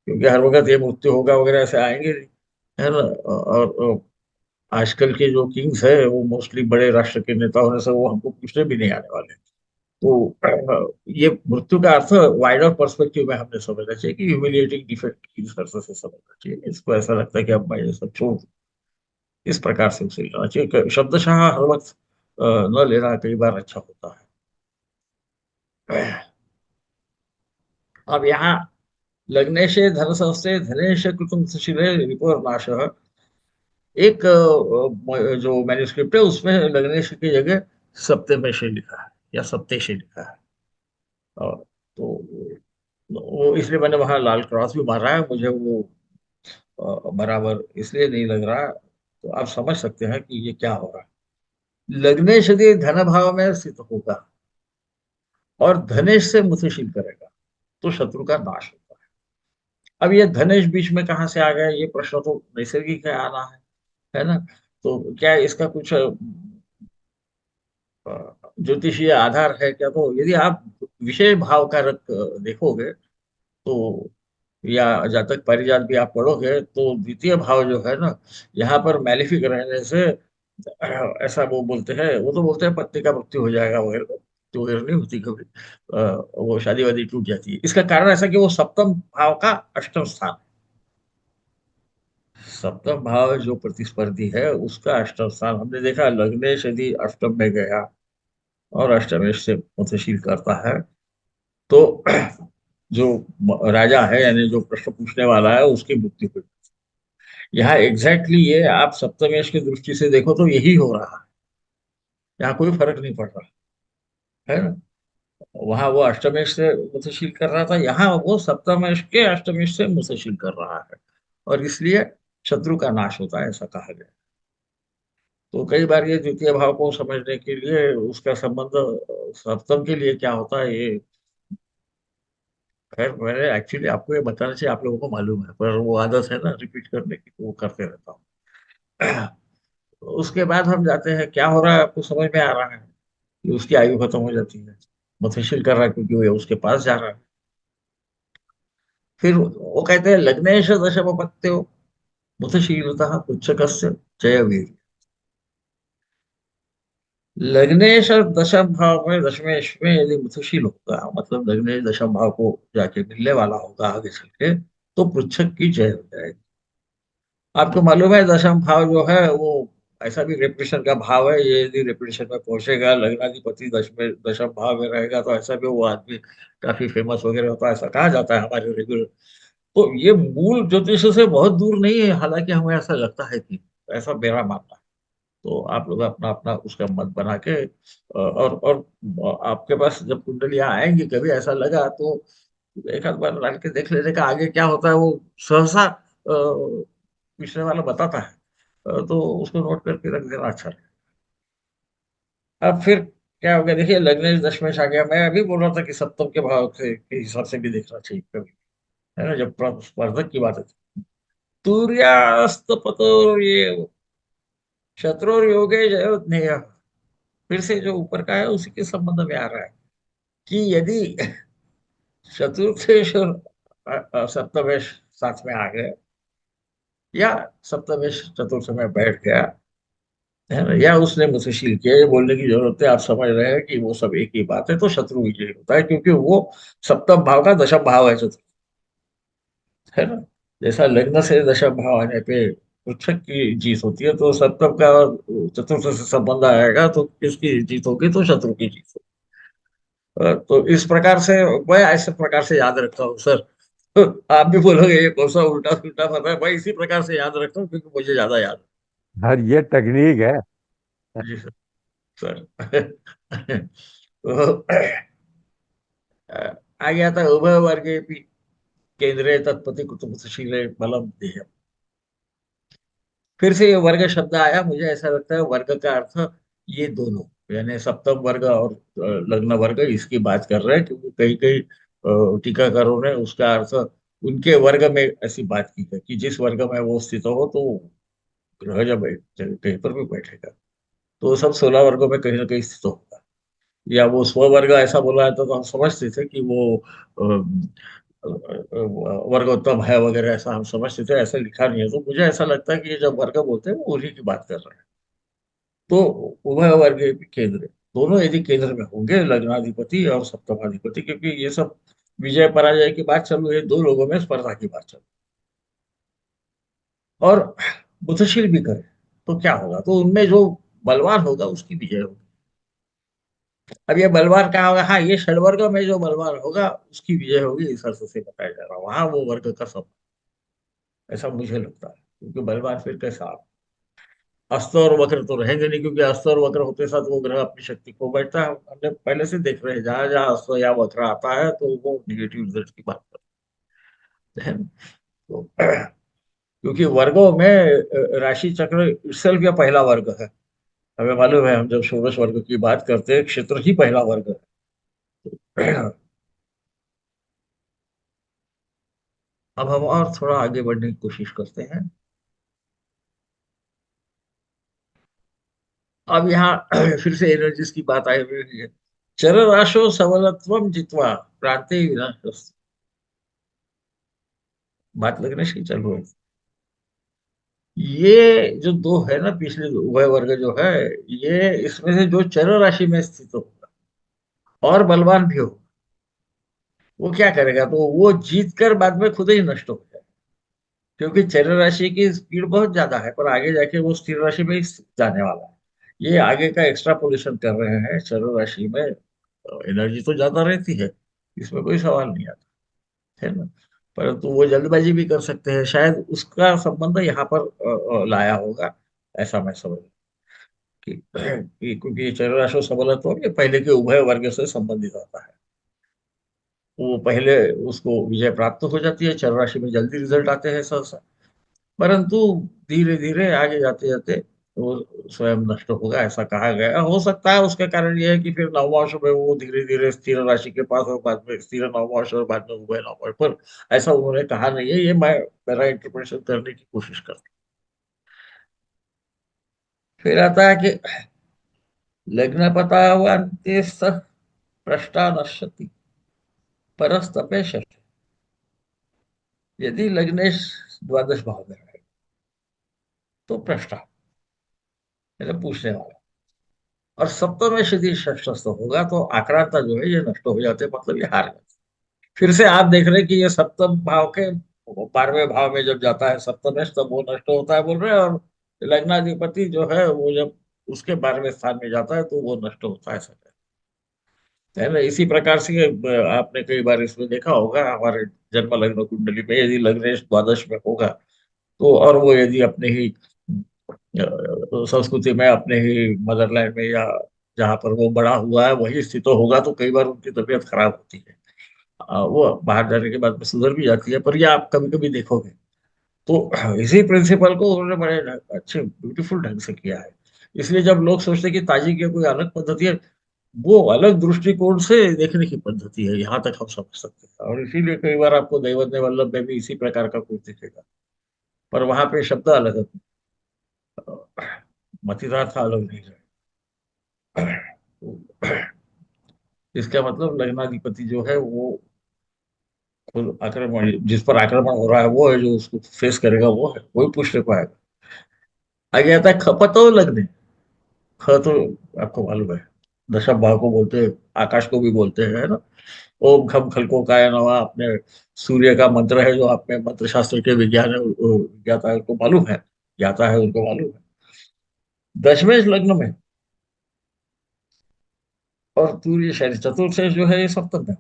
क्योंकि हर वक्त ये मृत्यु होगा वगैरह ऐसे आएंगे नहीं, है ना। और आजकल के जो किंग्स है वो मोस्टली बड़े राष्ट्र के नेता होने से वो हमको पूछने भी नहीं आने वाले। तो ये मृत्यु का अर्थ वाइडर पर्सपेक्टिव में हमने समझना चाहिए कि ह्यूमिलिएटिंग डिफेक्ट इस अर्थ से समझना चाहिए, इसको ऐसा लगता है कि अब मैं ये सब छोड़ दूं, इस प्रकार से उसे लेना चाहिए कि शब्दशः हर वक्त न लेना कई बार अच्छा होता है। अब यहाँ लग्नेशे धन संस्थे धनेश कृतुम सुशीले रिपोर्नाश, एक जो मैन्युस्क्रिप्ट है उसमें लग्नेश की जगह सप्तमेश लिखा है या सप्तेश लिखा है। और तो वो इसलिए मैंने वहां लाल क्रॉस भी मारा है, मुझे वो बराबर इसलिए नहीं लग रहा, तो आप समझ सकते हैं कि ये क्या हो रहा है। लग्नेश यदि धन भाव में स्थित होगा और धनेश से मुतशील करेगा तो शत्रु का नाश होगा। अब ये धनेश बीच में कहाँ से आ गया, ये प्रश्न तो नैसर्गिक है आना है ना। तो क्या इसका कुछ ज्योतिषीय आधार है क्या, तो यदि आप विषय भाव का रख देखोगे तो या जातक पारिजात भी आप पढ़ोगे तो द्वितीय भाव जो है ना, यहाँ पर मैलिफिक रहने से ऐसा वो बोलते हैं, वो तो बोलते हैं पत्नी का मृत्यु हो जाएगा वगैरह, तो वगैरह नहीं होती कभी। वो शादी वादी टूट जाती है। इसका कारण ऐसा कि वो सप्तम भाव का अष्टम स्थान, सप्तम भाव जो प्रतिस्पर्धी है उसका अष्टम स्थान। हमने देखा लग्नेश यदि अष्टम में गया और अष्टमेश से मतशील करता है तो जो राजा है यानी जो प्रश्न पूछने वाला है उसकी मृत्यु हुई। यहाँ एग्जैक्टली ये आप सप्तमेश की दृष्टि से देखो तो यही हो रहा है। यहाँ कोई फर्क नहीं पड़ रहा है ना। वहां वो अष्टमेश से मुतशील कर रहा था, यहाँ वो सप्तमेश के अष्टमेश से मुतशील कर रहा है, और इसलिए शत्रु का नाश होता है ऐसा कहा गया। तो कई बार ये द्वितीय भाव को समझने के लिए उसका संबंध सप्तम के लिए क्या होता है ये, खैर मैंने एक्चुअली आपको ये बताना चाहिए, आप लोगों को मालूम है, पर वो आदत है ना रिपीट करने की, तो वो करते रहता हूँ। उसके बाद हम जाते हैं, क्या हो रहा है आपको समझ में आ रहा है कि उसकी आयु खत्म हो जाती है, मुतशिल कर रहा है क्योंकि वो उसके पास जा रहा है। फिर वो कहते हैं लग्नेश दशमपत्यो मुतशीलतः पुच्छकस्य जय वीर। लग्नेश दशम भाव में दशमेश में यदि मुतशील होगा, मतलब लग्नेश दशम भाव को जाके मिलने वाला होगा आगे चल के, तो पृच्छक की जय हो जाएगी। आपको मालूम है दशम भाव जो है वो ऐसा भी रेपुटेशन का भाव है, ये यदि रेपुटेशन में पहुंचेगा, लग्नाधिपति दशम भाव में रहेगा तो ऐसा भी वो आदमी काफी फेमस वगैरह होता है, ऐसा कहा जाता है हमारे रेगुलर। तो ये मूल ज्योतिष से बहुत दूर नहीं है, हालांकि हमें ऐसा लगता है कि, ऐसा मेरा मानना है। तो आप लोग अपना अपना उसका मत बना के और आपके पास जब कुंडलियां आएंगी कभी ऐसा लगा तो एक आध बार डाल के देख लेने का, आगे क्या होता है वो सहसा पिछले वाला बताता है। तो उसको नोट करके रख देना अच्छा है। अब फिर क्या हो गया, देखिए लग्नेश दशमेश आ गया। मैं अभी बोल रहा था कि सप्तम के भाव के हिसाब से भी देखना चाहिए कभी, है ना, जब स्पर्धक की बात है। सूर्यास्त पतो ये शत्रुर योगे जयो ज्ञेय, फिर से जो ऊपर का है उसी के संबंध में आ रहा है कि यदि चतुर्थेश और सप्तमेश साथ में आ गए, या सप्तमेश चतुर्थ में बैठ गया, है ना, या उसने मुझसे शील किया, ये बोलने की जरूरत है, आप समझ रहे हैं कि वो सब एक ही बात है, तो शत्रु विजय होता है क्योंकि वो सप्तम भाव का दशम भाव है चतुर्थ, है ना। जैसा लग्न से दशम भाव आने पे पृथक की जीत होती है, तो सप्तम का और चतुर्थ से संबंध आएगा तो किसकी जीत होगी, तो शत्रु की जीत होगी। तो इस प्रकार से मैं ऐसे प्रकार से याद रखता हूँ सर। तो आप भी बोलोगे ये कौन सा उल्टा उल्टा पता है, भाई इसी प्रकार से याद रखता हूँ क्योंकि मुझे ज्यादा याद हर ये टेक्निक है। है। जी सर। तो आ गया था उभय वर्गे भी केंद्रे तत्पति कुतुबशीले बलम देह। फिर से ये वर्ग शब्द आया, मुझे ऐसा लगता है वर्ग का अर्थ ये दोनों, यानी सप्तम वर्ग और लग्न वर्ग, इसकी बात कर रहे हैं, क्योंकि कई कई टीकाकारों ने उसका अर्थ उनके वर्ग में ऐसी बात की है कि जिस वर्ग में वो स्थित हो तो ग्रह जब कहीं पर भी बैठेगा तो वो सब 16 वर्गों में कहीं ना कहीं स्थित होगा। या वो स्ववर्ग ऐसा बोला जाता तो हम समझते थे कि वो वर्गोत्तम है वगैरह, ऐसा हम समझते थे, ऐसा लिखा नहीं है। तो मुझे ऐसा लगता है कि ये जब वर्ग बोलते हैं वो उन्हीं की बात कर रहे हैं। तो उभय वर्ग भी केंद्र, दोनों यदि केंद्र में होंगे लग्नाधिपति और सप्तमाधिपति, क्योंकि ये सब विजय पराजय की बात चल रही है, दो लोगों में स्पर्धा की बात चल रही है। और बुद्धशील भी करे तो क्या होगा, तो उनमें जो बलवान होगा उसकी विजय होगी। अब ये बलवान क्या होगा, हाँ ये षडवर्ग में जो बलवान होगा उसकी विजय होगी, इस अर्थ से बताया जा रहा है वहां वो वर्ग का सब, ऐसा मुझे लगता है, क्योंकि बलवान फिर कैसा अस्त और वक्र तो रहेंगे नहीं, क्योंकि अस्त और वक्र होते साथ वो ग्रह अपनी शक्ति खो बैठता है। हमने पहले से देख रहे हैं जहां जहां अस्त या वक्र आता है तो वो निगेटिव रिजल्ट की बात करते हैं। तो क्योंकि वर्गों में राशि चक्र itself या पहला वर्ग है, हमें मालूम है, हम जब षोडश वर्ग की बात करते हैं क्षेत्र ही पहला वर्ग है। अब हम और थोड़ा आगे बढ़ने की कोशिश करते हैं। अब यहाँ फिर से एनर्जीज की बात आई हुई है। चर राशो सबलत्वम जित्वा प्रांते विनाश। बात लग्नेश की चालू है। ये जो दो है ना, पिछले उभय वर्ग जो है, ये इसमें से जो चर राशि में स्थित होगा और बलवान भी हो, वो क्या करेगा, तो वो जीत कर बाद में खुद ही नष्ट हो जाए। क्योंकि चर राशि की स्पीड बहुत ज्यादा है, पर आगे जाके वो स्थिर राशि में ही जाने वाला है। ये आगे का एक्स्ट्रापोलेशन कर रहे हैं, चर राशि में एनर्जी तो ज्यादा रहती है, इसमें कोई सवाल नहीं आता है ना। परंतु वो जल्दबाजी भी कर सकते हैं, शायद उसका संबंध यहाँ पर लाया होगा, ऐसा मैं समझ क्योंकि चर राशि सबलत्व ये पहले के उभय वर्ग से संबंधित होता है। वो पहले उसको विजय प्राप्त हो जाती है, चर राशि में जल्दी रिजल्ट आते हैं सहसा। परंतु धीरे धीरे आगे जाते जाते वो स्वयं नष्ट होगा, ऐसा कहा गया। हो सकता है उसका कारण यह है कि फिर नवमांश में वो धीरे धीरे स्थिर राशि के पास और बाद में स्थिर नवमांश और बाद में उभय नवमांश पर, ऐसा उन्होंने कहा नहीं है। ये मैं मेरा इंटरप्रिटेशन करने की कोशिश करता हूँ। फिर आता है कि लग्न पतावन्ते सह पृष्ठा नश्यति परस्तपे षष्ठ। यदि लग्नेश द्वादश भाव में रहे तो पृष्ठा, मतलब पूछने वाला, और सप्तम में यदि षष्ठस्थ होगा तो आक्रांता जो है ये नष्ट हो जाते हैं, मतलब ये हार जाते हैं। फिर से आप देख रहे हैं कि ये सप्तम भाव के 12वें भाव में जब जाता है सप्तमेश, तब वो नष्ट होता है बोल रहे हैं। और लग्नाधिपति जो है वो जब उसके 12वें स्थान में जाता है तो वो नष्ट होता है, ऐसा है ना। इसी प्रकार से आपने कई बार इसमें देखा होगा हमारे जन्म लग्न कुंडली में, यदि लग्नेश द्वादश में होगा तो, और वो यदि अपने ही संस्कृति में, अपने ही मदरलैंड में, या जहाँ पर वो बड़ा हुआ है वही स्थित होगा, तो कई बार उनकी तबीयत खराब होती है। वो बाहर जाने के बाद में सुधर भी जाती है, पर ये आप कभी कभी देखोगे। तो इसी प्रिंसिपल को उन्होंने बड़े अच्छे ब्यूटीफुल ढंग से किया है। इसलिए जब लोग सोचते हैं कि ताजी की कोई अलग पद्धति है, वो अलग दृष्टिकोण से देखने की पद्धति है, यहाँ तक हम समझ सकते हैं। और इसीलिए कई बार आपको दैवज्ञ वल्लभ में भी इसी प्रकार का कुछ दिखेगा, पर वहां पे शब्द अलग है, मतिदार्थ अलग नहीं है। तो इसका मतलब लग्नाधिपति जो है वो खुद आक्रमण, जिस पर आक्रमण हो रहा है वो है, जो उसको फेस करेगा वो है, वही पूछने को आएगा। आगे आता है खपतो लग्न। ख तो आपको मालूम है, दशम भाव को बोलते हैं, आकाश को भी बोलते हैं, है ना। ओम खम खलको काय नवा, अपने सूर्य का मंत्र है, जो आपने मंत्र शास्त्र के विज्ञान ज्ञाता है उनको मालूम है, ज्ञाता है उनको मालूम है। दशमें लग्न में और सूर्य शनि चतुर्थ जो है ये सप्तम में,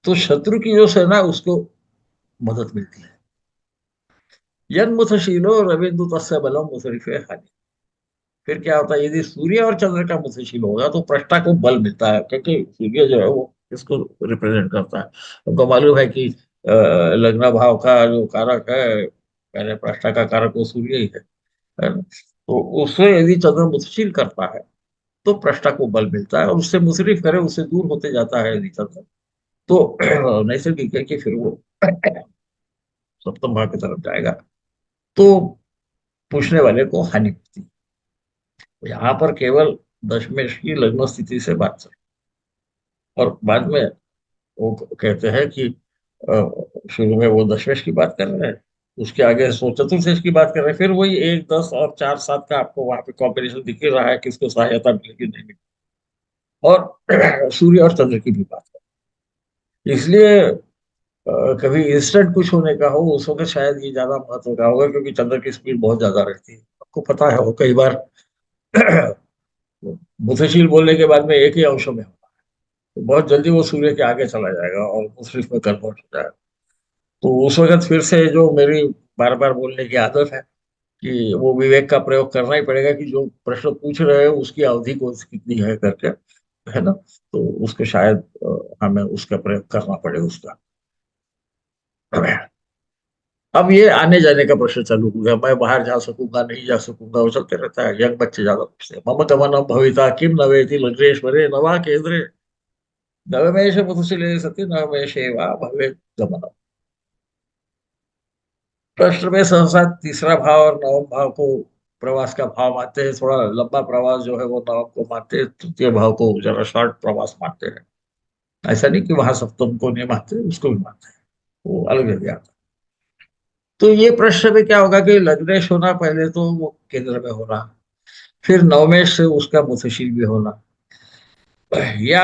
तो शत्रु की जो सेना है, उसको मदद मिलती है। यन मुथशीलो रविंदु तस्य बलम मुसरिफे हानि। फिर क्या होता है, यदि सूर्य और चंद्र का मुथशील होगा तो पृष्ठा को बल मिलता है, क्योंकि सूर्य जो है वो इसको रिप्रेजेंट करता है। हमको मालूम है कि लग्न भाव का जो कारक है, पहले पृष्ठा का कारक वो सूर्य ही है ना। तो उससे यदि चंद्र मुथशील करता है तो पृष्ठा को बल मिलता है, और उससे मुसरिफ करे, उससे दूर होते जाता है यदि चंद्र, तो नैसर्गिक है कि फिर वो सप्तम भाव की तरफ जाएगा, तो पूछने वाले को हानि होती है। तो यहाँ पर केवल दशमेश की लग्न स्थिति से बात चल, और बाद में वो कहते हैं कि शुरू में वो दशमेश की बात कर रहे हैं, उसके आगे सो चतुर्सेश की बात कर रहे हैं, फिर वही 1 10 और 4 7 का आपको वहां पे कॉम्बिनेशन दिख ही रहा है, किसको सहायता मिलेगी नहीं मिलेगी। और सूर्य और चंद्र की भी बात है। इसलिए कभी इंस्टेंट कुछ होने का हो उस वक्त शायद ये ज्यादा महत्व का होगा, क्योंकि चंद्र की स्पीड बहुत ज्यादा रहती है, आपको पता है। वो कई बार बुद्धिशील बोलने के बाद में एक ही अंश में होगा, तो बहुत जल्दी वो सूर्य के आगे चला जाएगा और मुशरिफ में कन्वर्ट हो जाएगा। तो उस वक्त फिर से जो मेरी बार बार बोलने की आदत है, कि वो विवेक का प्रयोग करना ही पड़ेगा, कि जो प्रश्न पूछ रहे हैं उसकी अवधि को कितनी है करके, है ना। तो उसको शायद हमें उसका प्रयोग करना पड़े उसका। अब ये आने जाने का प्रश्न चालू हो गया, मैं बाहर जा सकूंगा नहीं जा सकूंगा, वो चलते रहता है। यंग बच्चे ज्यादा पूछते हैं, मम गमनम भविता किम नवेति लग्नेश्वरे नवा केंद्रे नवमेश मुतुशिले सति नवमेशे वा भवे गमनम। प्रश्न में सहसा तीसरा भाव और नवम भाव को प्रवास का भाव मानते हैं, थोड़ा लंबा प्रवास जो है वो नवम को मानते हैं, तृतीय भाव को जरा शॉर्ट प्रवास मानते हैं। ऐसा नहीं कि वहां सप्तम को नहीं मानते, उसको भी मानते हैं। वो अलग लग जाता। तो ये प्रश्न में क्या होगा कि लग्नेश होना, पहले तो वो केंद्र में होना, फिर नवमेश से उसका मुतशिल भी होना, या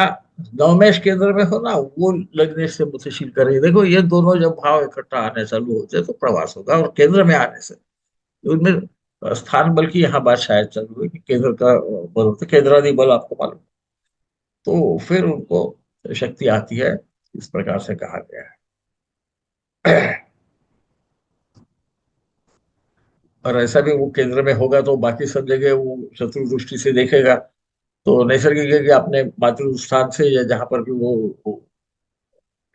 नवमेश केंद्र में होना, वो लग्नेश से मुतशिल करे। देखो ये दोनों जब भाव इकट्ठा आने चालू होते हैं तो प्रवास होगा, और केंद्र में आने से उनमें स्थान बल की यहाँ बात शायद चालू है कि केंद्र का बल होता है, केंद्रादि बल आपको मालूम। तो फिर उनको शक्ति आती है, इस प्रकार से कहा गया है। और ऐसा भी वो केंद्र में होगा तो बाकी सब जगह वो शत्रु दृष्टि से देखेगा। तो नैसर्गिक है कि अपने मातृ स्थान से या जहां पर भी वो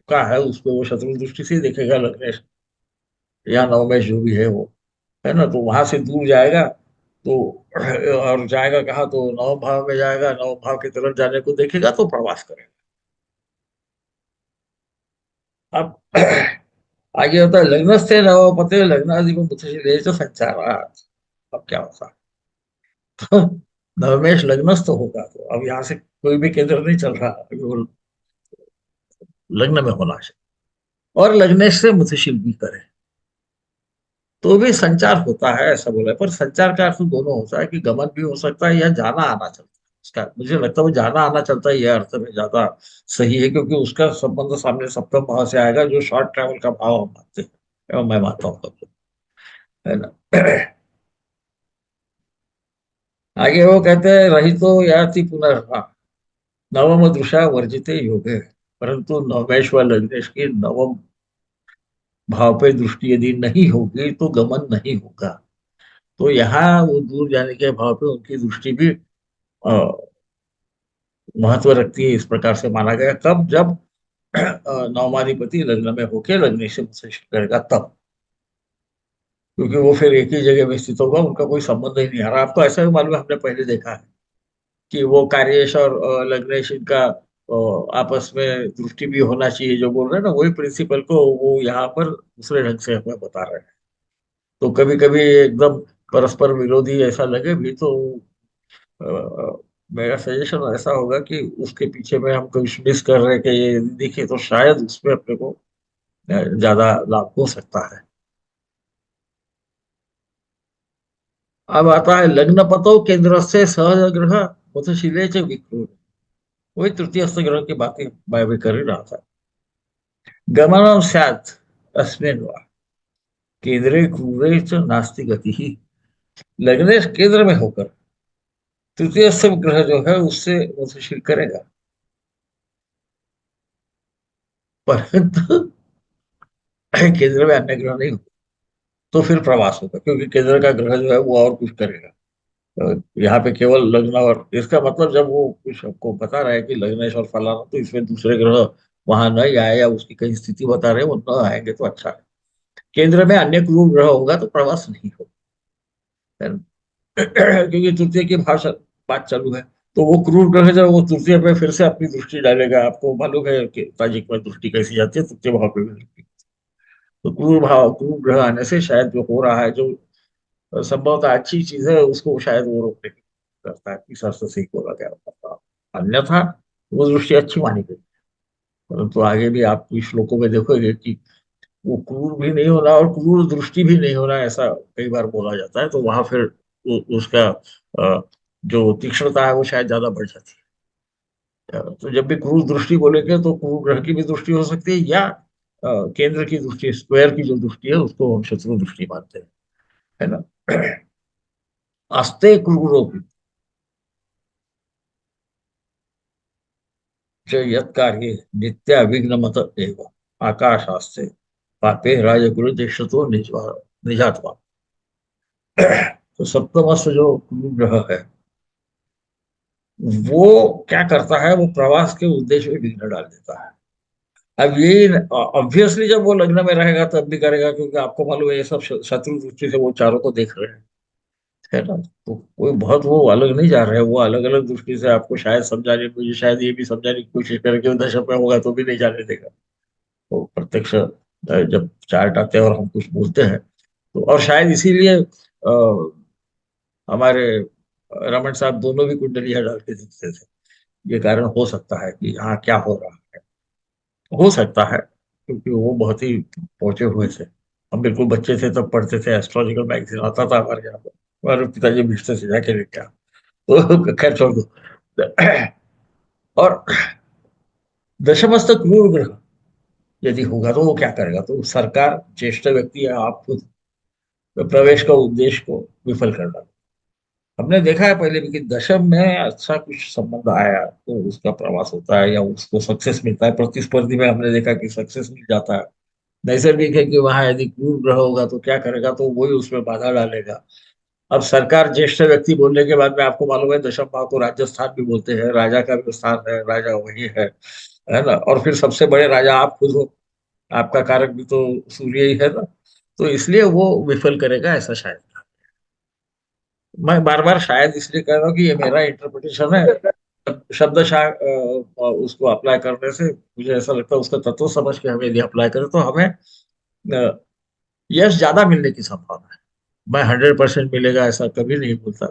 का है उसको वो शत्रु दृष्टि से ही देखेगा, लग्नेश या नवमेश जो भी है वो, है ना। तो वहां से दूर जाएगा तो, और जाएगा कहाँ, तो नव भाव में जाएगा, नव भाव की तरफ जाने को देखेगा तो प्रवास करेगा। अब आगे होता है लग्नस्थे नवपते लग्नादि में मुतशिलेश संचारात्। अब क्या होता है? तो नवमेश लग्नस्थ होगा तो अब यहाँ से कोई भी केंद्र नहीं चल रहा, अभी वो लग्न में होना चाहिए, और लग्नेश से मुतशिल भी करे तो भी संचार होता है, ऐसा बोला है। पर संचार का अर्थ दोनों होता है, कि गमन भी हो सकता है या जाना आना चलता है। उसका मुझे लगता है वो जाना आना चलता है, यह अर्थ में ज्यादा सही है, क्योंकि उसका संबंध सामने सप्तम भाव से आएगा, जो शॉर्ट ट्रैवल का भाव हम मानते हैं, एवं मैं मानता हूँ तब तो, है ना। आगे वो कहते हैं रहितो याति पुनर्हा नवम दृशा वर्जिते योगे, परंतु नवमेश व लग्नेश की नवम भाव पे दृष्टि यदि नहीं होगी तो गमन नहीं होगा। तो यहाँ वो दूर जाने के भाव पे उनकी दृष्टि भी महत्व रखती है, इस प्रकार से माना गया। कब? जब नवमाधिपति लग्न में होके लग्न से मुंसलिक करेगा तब, क्योंकि वो फिर एक ही जगह में स्थित होगा, उनका कोई संबंध ही नहीं आ रहा। आपको ऐसा भी मालूम है, हमने पहले देखा है कि वो कार्येश और लग्नेश इनका आपस में दृष्टि भी होना चाहिए, जो बोल रहे हैं ना, वही प्रिंसिपल को वो यहाँ पर दूसरे ढंग से हमें बता रहे हैं। तो कभी कभी एकदम परस्पर विरोधी ऐसा लगे भी तो मेरा सजेशन ऐसा होगा कि उसके पीछे में हम कुछ मिस कर रहे हैं, कि ये दिखे तो शायद उसमें अपने को ज्यादा लाभ हो सकता है। अब आता है लग्न पतो केंद्र से सहज ग्रह मुतशिले च विक्रूर। वही तृतीय ग्रह की बातें मैं भी कर ही रहा था। गमनम स्यात् अस्मिन् वा केंद्रे क्रूरे च नास्ति गति ही। लग्न केंद्र में होकर तृतीय ग्रह जो है उससे मुतशिल करेगा, परंतु केंद्र में अन्य ग्रह नहीं, तो फिर प्रवास होगा, क्योंकि केंद्र का ग्रह जो है वो और कुछ करेगा। तो यहाँ पे केवल लग्न, और इसका मतलब जब वो कुछ आपको बता रहा है कि लग्नेश और फलाना, तो इसमें दूसरे ग्रह वहां नहीं आए या उसकी कहीं स्थिति बता रहे हैं वो न आएंगे तो अच्छा है। केंद्र में अन्य क्रूर ग्रह होगा तो प्रवास नहीं होगा, है ना। क्योंकि तृतीय की भाषा बात चालू है, तो वो क्रूर ग्रह जब वो तृतीय पे फिर से अपनी दृष्टि डालेगा, आपको मालूम है कि ताजिक में दृष्टि कैसी जाती है, तृतीय भाव पे भी दृष्टि। तो क्रूर भाव, क्रूर ग्रह आने से शायद जो हो रहा है, जो संभवतः अच्छी चीज है, उसको शायद वो रोकने की कोशिश करता है, इस अर्थ से ही बोला गया होता। अन्यथा वो दृष्टि अच्छी मानी गई। परंतु आगे भी आप श्लोकों में देखोगे कि वो क्रूर भी नहीं होना और क्रूर दृष्टि भी नहीं होना, ऐसा कई बार बोला जाता है। तो वहां फिर उसका जो तीक्ष्णता है वो शायद ज्यादा बढ़ जाती है। तो जब भी क्रूर दृष्टि बोलेंगे तो क्रूर ग्रह की भी दृष्टि हो सकती है, या केंद्र की दृष्टि, स्क्वायर की जो दृष्टि है उसको हम शत्रु दृष्टि मानते हैं, है ना। आस्ते क्रूरो च यत्कार्ये नित्याविघ्नमत एव आकाशास्ते पापे राजगुरु देशतो निजात्मा। तो सप्तमस्त जो गुरु ग्रह है वो क्या करता है, वो प्रवास के उद्देश्य में विघ्न डाल देता है। अब ये ऑब्वियसली जब वो लग्न में रहेगा तब भी करेगा, क्योंकि आपको मालूम है ये सब शत्रु दृष्टि से वो चारों को देख रहे हैं, है ना। तो कोई बहुत वो अलग नहीं जा रहे हैं, वो अलग अलग दृष्टि से आपको शायद समझाने, मुझे शायद ये भी समझाने की कोशिश करें कि दशम में होगा तो भी नहीं जाने देगा। तो प्रत्यक्ष जब चार्ट आते हैं और हम कुछ बोलते हैं, तो और शायद इसीलिए हमारे रमन साहब दोनों भी कुंडलियां डाल के दिखते थे। ये कारण हो सकता है कि हाँ क्या हो रहा है, हो सकता है, क्योंकि वो बहुत ही पहुंचे हुए थे। हम बिल्कुल बच्चे थे तब पढ़ते थे, एस्ट्रोलॉजिकल मैगजीन आता था हमारे यहाँ पर, हमारे पिताजी भेजते थे जाके लेके आओ। तो खैर छोड़ दो। और दशमस्तक क्रूर ग्रह यदि होगा तो वो क्या करेगा, तो सरकार, ज्येष्ठ व्यक्ति या आप खुद, प्रवेश का उद्देश्य को विफल करना। हमने देखा है पहले भी कि दशम में अच्छा कुछ संबंध आया तो उसका प्रवास होता है या उसको सक्सेस मिलता है। प्रतिस्पर्धी में हमने देखा कि सक्सेस मिल जाता है। नैसर्गिक है कि वहां यदि क्रूर ग्रह होगा तो क्या करेगा, तो वही उसमें बाधा डालेगा। अब सरकार, ज्येष्ठ व्यक्ति बोलने के बाद में, आपको मालूम है दशम भाव को राजस्थान भी बोलते हैं, राजा का भी स्थान है, राजा वही है ना। और फिर सबसे बड़े राजा आप खुद हो, आपका कारक भी तो सूर्य ही है ना। तो इसलिए वो विफल करेगा ऐसा शायद। मैं बार बार शायद इसलिए कह रहा हूँ कि ये मेरा इंटरप्रिटेशन है। शब्दशाह उसको अप्लाई करने से मुझे ऐसा लगता है उसका तत्व समझ के हमें यदि अप्लाई करें तो हमें यश ज्यादा मिलने की संभावना है। मैं 100% मिलेगा ऐसा कभी नहीं बोलता।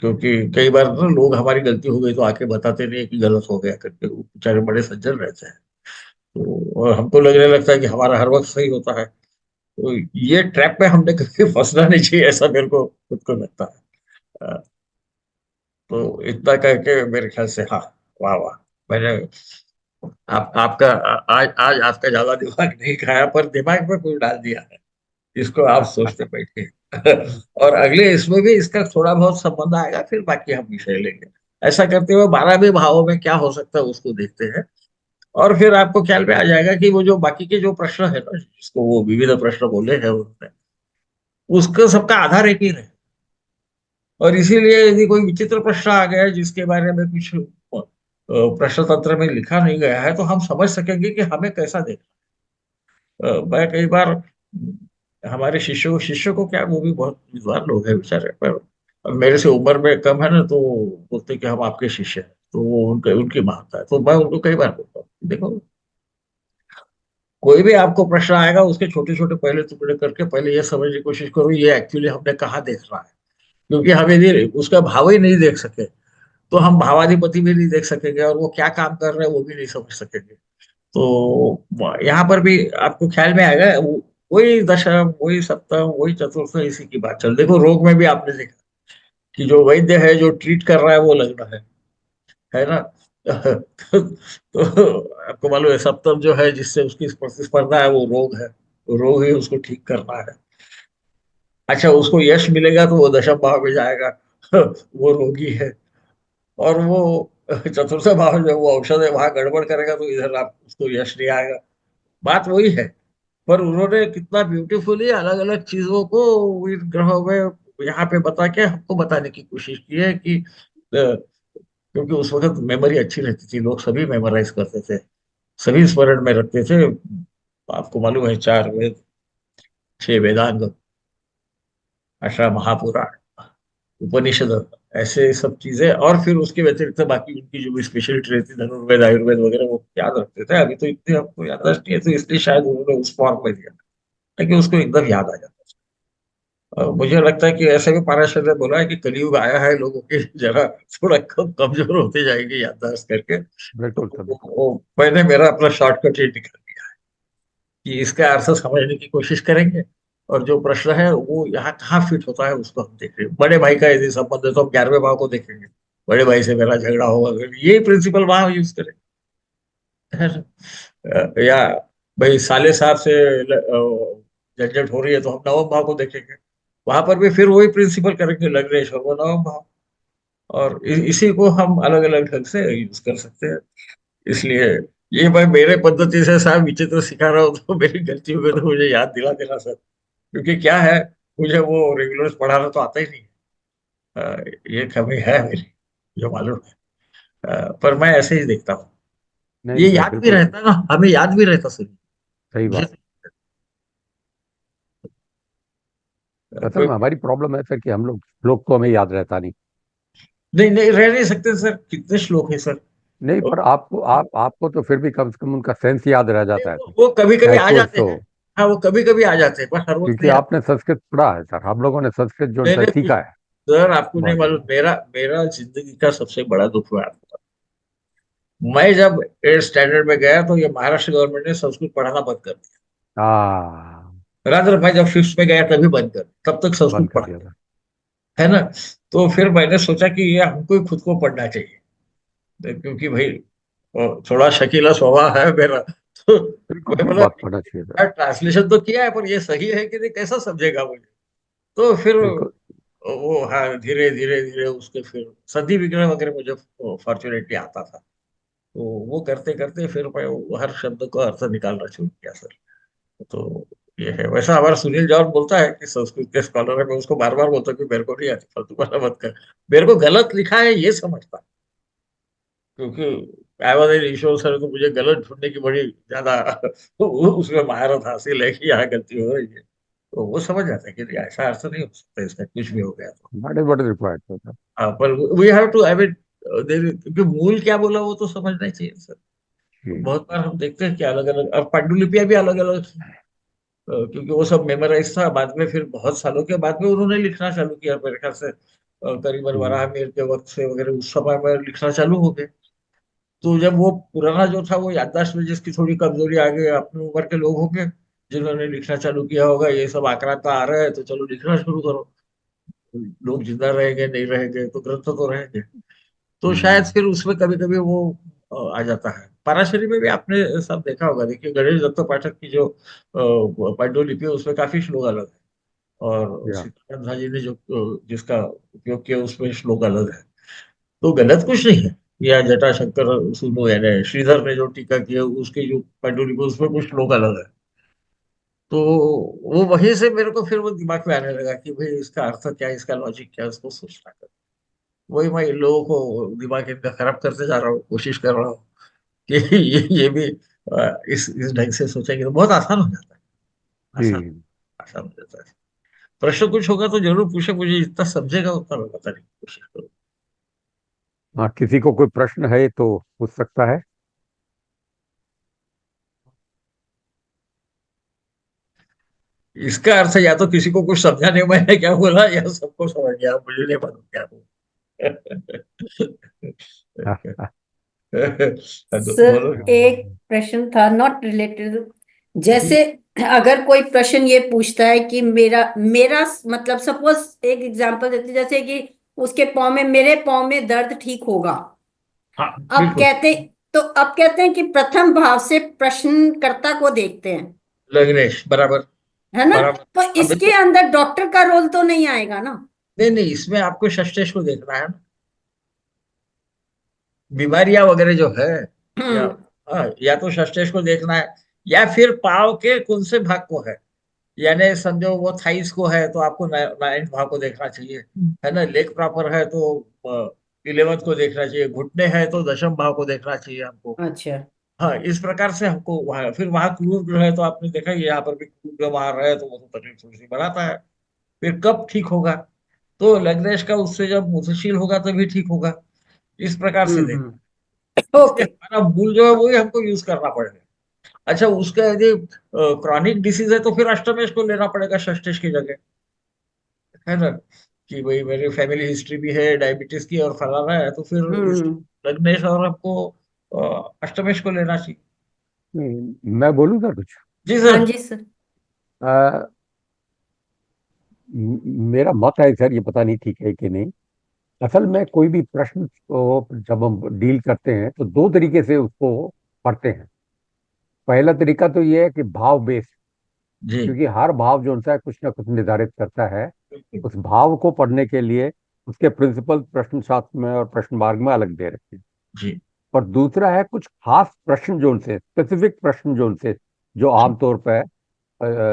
क्योंकि कई बार ना लोग हमारी गलती हो गई तो आके बताते नहीं है कि गलत हो गया करके, वो बेचारे बड़े सज्जन रहते हैं। तो और हमको लगने लगता है कि हमारा हर वक्त सही होता है। तो ये ट्रैप में हमने कभी फंसना नहीं चाहिए, ऐसा मेरे को खुद को लगता है। तो इतना करके मेरे ख्याल से, हाँ, वाह वाह। मैंने आपका आज आज आपका ज्यादा दिमाग नहीं खाया, पर दिमाग में कुछ डाल दिया है। इसको आप सोचते बैठिए। और अगले इसमें भी इसका थोड़ा बहुत संबंध आएगा, फिर बाकी हम विषय लेंगे। ऐसा करते हुए 12वें भावों में क्या हो सकता है उसको देखते हैं। और फिर आपको ख्याल में आ जाएगा कि वो जो बाकी के जो प्रश्न है ना, जिसको वो विविध प्रश्न बोले हैं उन्होंने, उसका सबका आधार एक ही है। और इसीलिए यदि कोई विचित्र प्रश्न आ गया है जिसके बारे में कुछ प्रश्न तंत्र में लिखा नहीं गया है, तो हम समझ सकेंगे कि हमें कैसा देखना है। मैं कई बार हमारे शिष्यों को क्या, वो भी बहुत विद्वान लोग हैं बेचारे, पर अब मेरे से उम्र में कम है ना, तो बोलते कि हम आपके शिष्य हैं, तो वो उनके उनकी महानता है। तो मैं उनको कई बार बोलता हूँ, देखो, कोई भी आपको प्रश्न आएगा उसके छोटे छोटे पहले टुकड़े करके पहले ये समझने की कोशिश करो ये एक्चुअली हमने कहाँ देख रहा है। क्योंकि हम यदि उसका भाव ही नहीं देख सके तो हम भावाधिपति भी नहीं देख सकेंगे, और वो क्या काम कर रहे हैं वो भी नहीं समझ सकेंगे। तो यहाँ पर भी आपको ख्याल में आएगा, वही दशम, वही सप्तम, वही चतुर्थ, इसी की बात चल। देखो रोग में भी आपने देखा कि जो वैद्य है जो ट्रीट कर रहा है वो लग रहा है ना। तो आपको मालूम है सप्तम जो है जिससे उसकी प्रतिस्पर्धा है वो रोग है, तो रोग ही उसको ठीक करना है। अच्छा, उसको यश मिलेगा तो वो दशम भाव में जाएगा। वो रोगी है। और वो चतुर्थ भाव जो वो औषध है वहां गड़बड़ करेगा तो इधर आप उसको यश नहीं आएगा। बात वही है। पर उन्होंने कितना ब्यूटीफुली अलग अलग चीजों को इन ग्रहों में यहाँ पे बता के हमको बताने की कोशिश की है कि क्योंकि उस वक्त मेमोरी अच्छी रहती थी, लोग सभी मेमोराइज करते थे, सभी स्मरण में रखते थे। आपको मालूम है 4 वेद, 6 वेदांग, 18 महापुराण, उपनिषद, ऐसे सब चीजें। और फिर उसके व्यतिरिक्त बाकी उनकी जो भी स्पेशलिटी रहती, धनुर्वेद, आयुर्वेद वगैरह, वो याद रखते थे। अभी तो इतनी हमको याददाश्त नहीं है, तो इसलिए शायद उन्होंने उस फॉर्म में दिया ताकि उसको एकदम याद आ जाता है। मुझे लगता है कि ऐसे भी पाराशर ने बोला है कि कलयुग आया है, लोगों की जरा थोड़ा कमजोर होते जाएंगे याददाश्त करके। बिल्कुल सर, तो बिल्कुल। मैंने मेरा अपना शॉर्टकट ये निकाल दिया कि इसका अर्थ समझने की कोशिश करेंगे, और जो प्रश्न है वो यहाँ कहाँ फिट होता है उसको हम देख रहे हैं। बड़े भाई का यदि संबंध है तो हम 11वें भाव को देखेंगे, बड़े भाई से मेरा झगड़ा होगा, यही प्रिंसिपल वहां यूज करें। है ना? या भाई साले साहब से झंझट हो रही है तो हम 9वें भाव को देखेंगे, वहां पर भी फिर वही प्रिंसिपल करेंगे, लग्नेश और वो 9वां भाव। और इसी को हम अलग अलग ढंग से यूज कर सकते हैं। इसलिए ये मैं मेरे पद्धति से साहब विचित्र सिखा रहा हूँ, तो मेरी गलती हो गई तो मुझे याद दिला देना सर। क्योंकि क्या है, मुझे वो रेगुलर पढ़ाना तो आता ही नहीं है। ये कमी है मेरी, जो मालूम है। पर मैं ऐसे ही देखता हूँ, नहीं ये नहीं, याद भी बिल्कुल रहता ना, हमें याद भी रहता सर। सही मुझे बात। असल कोई, में हमारी प्रॉब्लम है सर कि हम लोग श्लोक को हमें याद रहता नहीं। नहीं नहीं रह नहीं सकते सर, कितने श्लोक है सर। नहीं, पर आपको आपको तो फिर भी कम से कम उनका सेंस याद रह नहीं, जाता है सर, वो कभी कभी चाहे आ कुछ जाते हो। हैं। हाँ, वो कभी कभी आ जाते हैं, पर हर वक्त क्योंकि नहीं आते। आपने संस्कृत पढ़ा है सर, हम लोगों ने संस्कृत जो नहीं है नहीं कुछ, सीखा है। सर आपको नहीं बहुत मालूम, ज्यादा। मेरा मेरा जिंदगी का सबसे बड़ा दुख हुआ आपको। मैं जब 8th स्टैंडर्ड में गया तो ये महाराष्ट्र गवर्नमेंट ने संस्कृत पढ़ाना बंद कर हाँ, दिया। रादर मैं जब 5th में गया तभी बंद कर, तब तक बंद संस्कृत कर दिया पढ़ाते, था। है ना। तो फिर मैंने सोचा कि ये हमको ही खुद को पढ़ना चाहिए, तो क्योंकि भाई थोड़ा शकीला स्वभाव है मेरा। तो बिल्कुल मैं बोला, बहुत पढ़ना चाहिए था। ट्रांसलेशन तो किया है पर ये सही है कि नहीं, कैसा समझेगा मुझे। तो फिर बिल्कुल। वो, हाँ, धीरे धीरे धीरे उसके फिर संधि विग्रह वगैरह मुझे फॉर्चुनेटली आता था। तो वो करते करते फिर मैं वो हर शब्द को अर्थ निकालना शुरू किया सर। तो ये है। वैसा हमारा सुनील जॉर्ज बोलता है कि संस्कृत के स्कॉलर है, मैं उसको बार बार बोलता हूँ कि मेरे को नहीं आती, फालतू वाला मत कर, मेरे को गलत लिखा है ये समझता। क्योंकि I was an Ishwar sir, तो मुझे गलत ढूंढने की बड़ी ज्यादा उसमें महारत हासिल है कि यहाँ गलती हो रही है। तो वो समझ जाता है कि नहीं, ऐसा अर्थ नहीं हो सकता इसका, कुछ भी हो गया तो। That is what is required था। हाँ, पर we have to, I mean, क्योंकि मूल क्या बोला वो तो समझना ही चाहिए सर। जी। बहुत बार हम देखते हैं कि अलग अलग, और पांडुलिपियां भी अलग अलग, क्योंकि वो सब मेमोराइज था। बाद में फिर बहुत सालों के बाद में उन्होंने लिखना चालू किया मेरे ख्याल से, करीबन वराह हम्म। मिहिर के वक्त से वगैरह उस समय में लिखना चालू हो गए। तो जब वो पुराना जो था, वो याददाश्त में जिसकी थोड़ी कमजोरी आ गई, अपनी उम्र के लोग होंगे जिन्होंने लिखना चालू किया होगा, ये सब आक्रांता आ रहा है तो चलो लिखना शुरू करो। लोग जिंदा रहेंगे नहीं रहेंगे तो ग्रंथ तो रहेंगे। तो शायद हम्म। फिर उसमें कभी कभी वो आ जाता है। पराशरी में भी आपने सब देखा होगा, देखिए गणेश दत्त पाठक की जो पांडुलिपि है उसमें काफी श्लोक अलग है। और या। सीताराम झा जी ने जो जिसका उपयोग किया उसमें श्लोक अलग है। तो गलत कुछ नहीं है। या जटाशंकर सुनो, यानी श्रीधर ने जो टीका की है उसकी जो पांडुलिपि उसमें कुछ श्लोक अलग है। तो वो वहीं से मेरे को फिर वो दिमाग में आने लगा कि भाई इसका अर्थ क्या है, इसका लॉजिक क्या है, उसको सोचना कर। वही मैं इन लोगों को दिमाग इनका खराब करते जा रहा हूँ, कोशिश कर रहा हूँ कि ये भी इस ढंग से सोचेंगे तो बहुत आसान हो जाता है। आसान, जी। आसान हो जाता है। प्रश्न कुछ होगा तो जरूर पूछे, मुझे जितना समझेगा उतना मैं बताने की कोशिश करूँ। हाँ, किसी को कोई प्रश्न है तो पूछ सकता है। इसका अर्थ या तो किसी को कुछ समझा नहीं मैंने क्या बोला, या सबको समझ गया, मुझे नहीं मालूम क्या हाँ, बोला। हाँ, बोलो। सर एक प्रश्न था नॉट रिलेटेड, जैसे अगर कोई प्रश्न ये पूछता है कि मेरा मेरा मतलब सपोज एक एग्जांपल देते हैं, जैसे कि उसके पाँव में, मेरे पाँव में दर्द ठीक होगा। हाँ, अब बिल्कुल। कहते तो अब कहते हैं कि प्रथम भाव से प्रश्नकर्ता को देखते हैं, लग्नेश बराबर। है ना। बराबर। तो हाँ, इसके बिल्कुल। अंदर डॉक्टर का रोल तो नहीं आएगा ना। नहीं नहीं, इसमें आपको षष्ठेश को देखना है ना, बीमारियां वगैरह जो है। या, हम्म। हाँ, या तो षष्ठेश को देखना है, या फिर पाव के कौन से भाग को है। यानी समझो वो थाइस को है तो आपको 9th भाव को देखना चाहिए, है ना। लेग प्रॉपर है तो 11th को देखना चाहिए, घुटने हैं तो 10th भाव को देखना चाहिए हमको। अच्छा। हाँ, इस प्रकार से हमको वहाँ, फिर वहां क्रूर ग्रह है तो आपने देखा कि यहाँ पर भी क्रूर ग्रह वहां रहे तो वो तो तकलीफ थोड़ी सी बढ़ाता है। फिर कब ठीक होगा, तो लग्नेश का उससे जब मुतशील होगा तभी ठीक होगा। इस प्रकार से देख, इसलिए ओके। हमारा मूल जो है वही हमको यूज करना पड़ेगा। अच्छा, उसका यदि क्रॉनिक डिसीज है तो फिर अष्टमेश को लेना पड़ेगा षष्ठेश की जगह, है ना। कि भाई मेरी फैमिली हिस्ट्री भी है डायबिटीज की और फलाना है, तो फिर इस हम्म। लग्नेश और हमको अष्टमेश को लेना चाहिए। मैं बोलूँ सर कुछ? जी हाँ सर। जी सर। अ, मेरा मत है सर, ये पता नहीं ठीक है कि नहीं। असल में कोई भी प्रश्न को जब हम डील करते हैं तो दो तरीके से उसको पढ़ते हैं। पहला तरीका तो ये है कि भाव बेस्ड, जी, क्योंकि हर भाव जो होता है कुछ ना कुछ निर्धारित करता है। बिल्कुल। उस भाव को पढ़ने के लिए उसके प्रिंसिपल प्रश्न शास्त्र में और प्रश्न मार्ग में अलग दे रखे हैं। जी, और दूसरा है कुछ खास प्रश्न जो उनसे स्पेसिफिक प्रश्न जो उनसे जो जी, आमतौर पर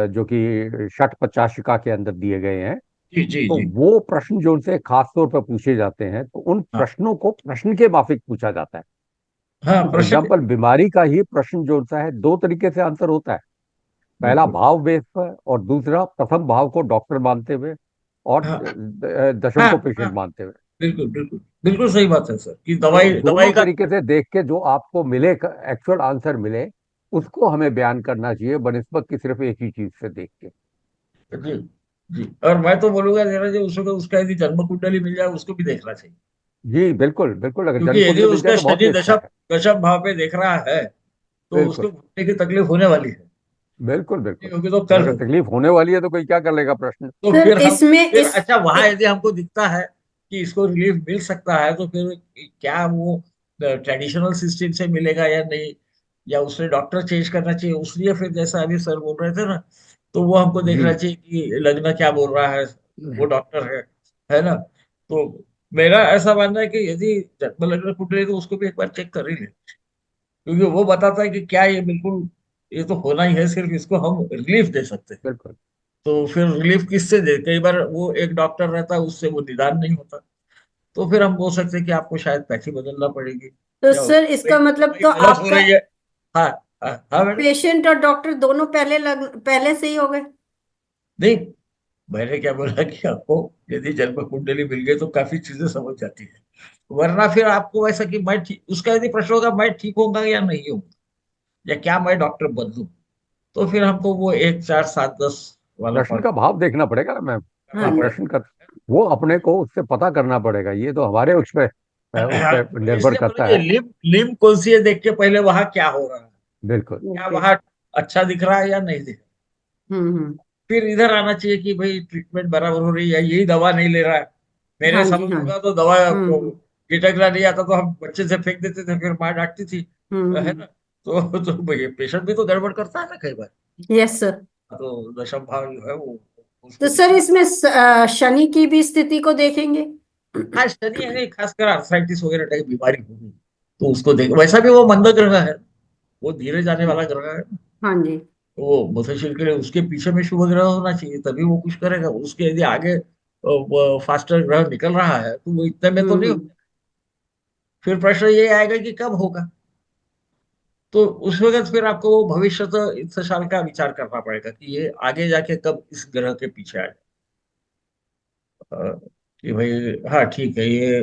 जो कि षट पचाशिका के अंदर दिए गए हैं। जी, जी, तो जी। वो प्रश्न जो उनसे खास तौर पर पूछे जाते हैं तो उन हाँ, प्रश्नों को प्रश्न के माफिक पूछा जाता है। हाँ, फॉर प्रश्न। एग्जाम्पल, बीमारी का ही प्रश्न जो होता है दो तरीके से आंसर होता है। पहला बिल्कुल। भाव बेस पर, और दूसरा प्रथम भाव को डॉक्टर मानते हुए और हाँ, दशम हाँ, को हाँ, पेशेंट मानते हुए। बिल्कुल, बिल्कुल, बिल्कुल सही बात है सर, कि तो दवाई दोनों दवाई का। तरीके से देख के जो आपको मिले, एक्चुअल आंसर मिले, उसको हमें बयान करना चाहिए बनिस्बत की सिर्फ एक ही चीज से देख के। जी, जी। और मैं तो बोलूंगा जरा, जो उसको उसका यदि जन्म कुंडली मिल जाए उसको भी देखना चाहिए। जी बिल्कुल बिल्कुल, अगर क्योंकि जन्म यदि कुंडली मिल जाए उसका तो बहुत शनि ही अच्छा दशम है। दशम भाव पे देख रहा है तो बिल्कुल उसको घुटने की तकलीफ होने वाली है, बिल्कुल नहीं बिल्कुल। होगी तो और कल अगर होगी। तकलीफ होने वाली है तो कोई क्या कर लेगा, प्रश्न। तो सर फिर हम इसमें फिर इस अच्छा, वहां यदि हमको दिखता है कि इसको रिलीफ मिल सकता है तो फिर क्या वो ट्रेडिशनल सिस्टम से मिलेगा या नहीं, या उसने डॉक्टर चेंज करना चाहिए, उसलिए फिर जैसा अभी सर बोल रहे थे ना, तो वो हमको जी देखना चाहिए कि लग्न क्या बोल रहा है, वो डॉक्टर है ना। तो मेरा ऐसा मानना है कि यदि जन्म लग्न कुंडली है तो उसको भी एक बार चेक कर ही ले, क्योंकि वो बताता है कि क्या ये बिल्कुल, ये तो होना ही है, सिर्फ इसको हम रिलीफ दे सकते हैं। बिल्कुल तो फिर रिलीफ किससे दे, कई बार वो एक डॉक्टर रहता है, उससे वो निदान नहीं होता, तो फिर हम बोल सकते हैं कि आपको शायद पैथी बदलना पड़ेगी, तो या सर इसका दवाई मतलब दवाई तो गलत हो आपका रही है। हाँ, हाँ, हाँ मैडम। पेशेंट और डॉक्टर दोनों पहले से ही हो गए। नहीं, मैंने क्या बोला कि आपको यदि जन्म कुंडली मिल गई तो काफी चीजें समझ जाती है, वरना फिर आपको ऐसा कि मैं ठीक, उसका यदि प्रश्न होगा मैं ठीक होगा या नहीं होगा, या क्या मैं डॉक्टर बदलूं, तो फिर हमको वो 1 4 7 10 वाला प्रश्न का फॉर्मूला भाव देखना पड़ेगा ना मैम। हाँ करना जी। पड़ेगा। प्रश्न का वो अपने को उससे पता करना पड़ेगा, ये तो हमारे उस पे निर्भर इसलिए बोला करता कि है। लिम कौन सी है, देख के पहले वहां क्या हो रहा है, बिल्कुल क्या ओके। वहां अच्छा दिख रहा है या नहीं दिख रहा। हम्म। फिर इधर आना चाहिए कि भाई ट्रीटमेंट बराबर हो रही है, यही दवा नहीं ले रहा है। मेरे हाँ जी समय हाँ जी। होगा तो दवा हम्म गिटकला नहीं आता तो हम बच्चे से फेंक देते थे, फिर माँ डांटती थी, है हम्म। ना। तो भाई पेशेंट भी तो गड़बड़ करता है ना कई बार। Yes sir. तो दशम भाव जो है वो तो उसको सर देखना। इसमें शनि की भी स्थिति को देखेंगे। हाँ, शनि है नहीं, खासकर आर्थराइटिस वगैरह टाइप बीमारी होगी तो उसको देख, वैसा भी वो मंद ग्रह है, वो धीरे जाने वाला ग्रह है। हाँ जी। वो मुसाशिर के लिए उसके पीछे में शुभ ग्रह होना चाहिए, तभी वो कुछ करेगा, उसके यदि आगे फास्टर ग्रह निकल रहा है तो वो इतने में तो नहीं हम्म। होगा। फिर प्रश्न ये आएगा कि कब होगा, तो उस वक्त फिर आपको वो भविष्य तो इस साल का विचार करना पड़ेगा कि ये आगे जाके कब इस ग्रह के पीछे आ जाए। कि भाई हाँ ठीक है, ये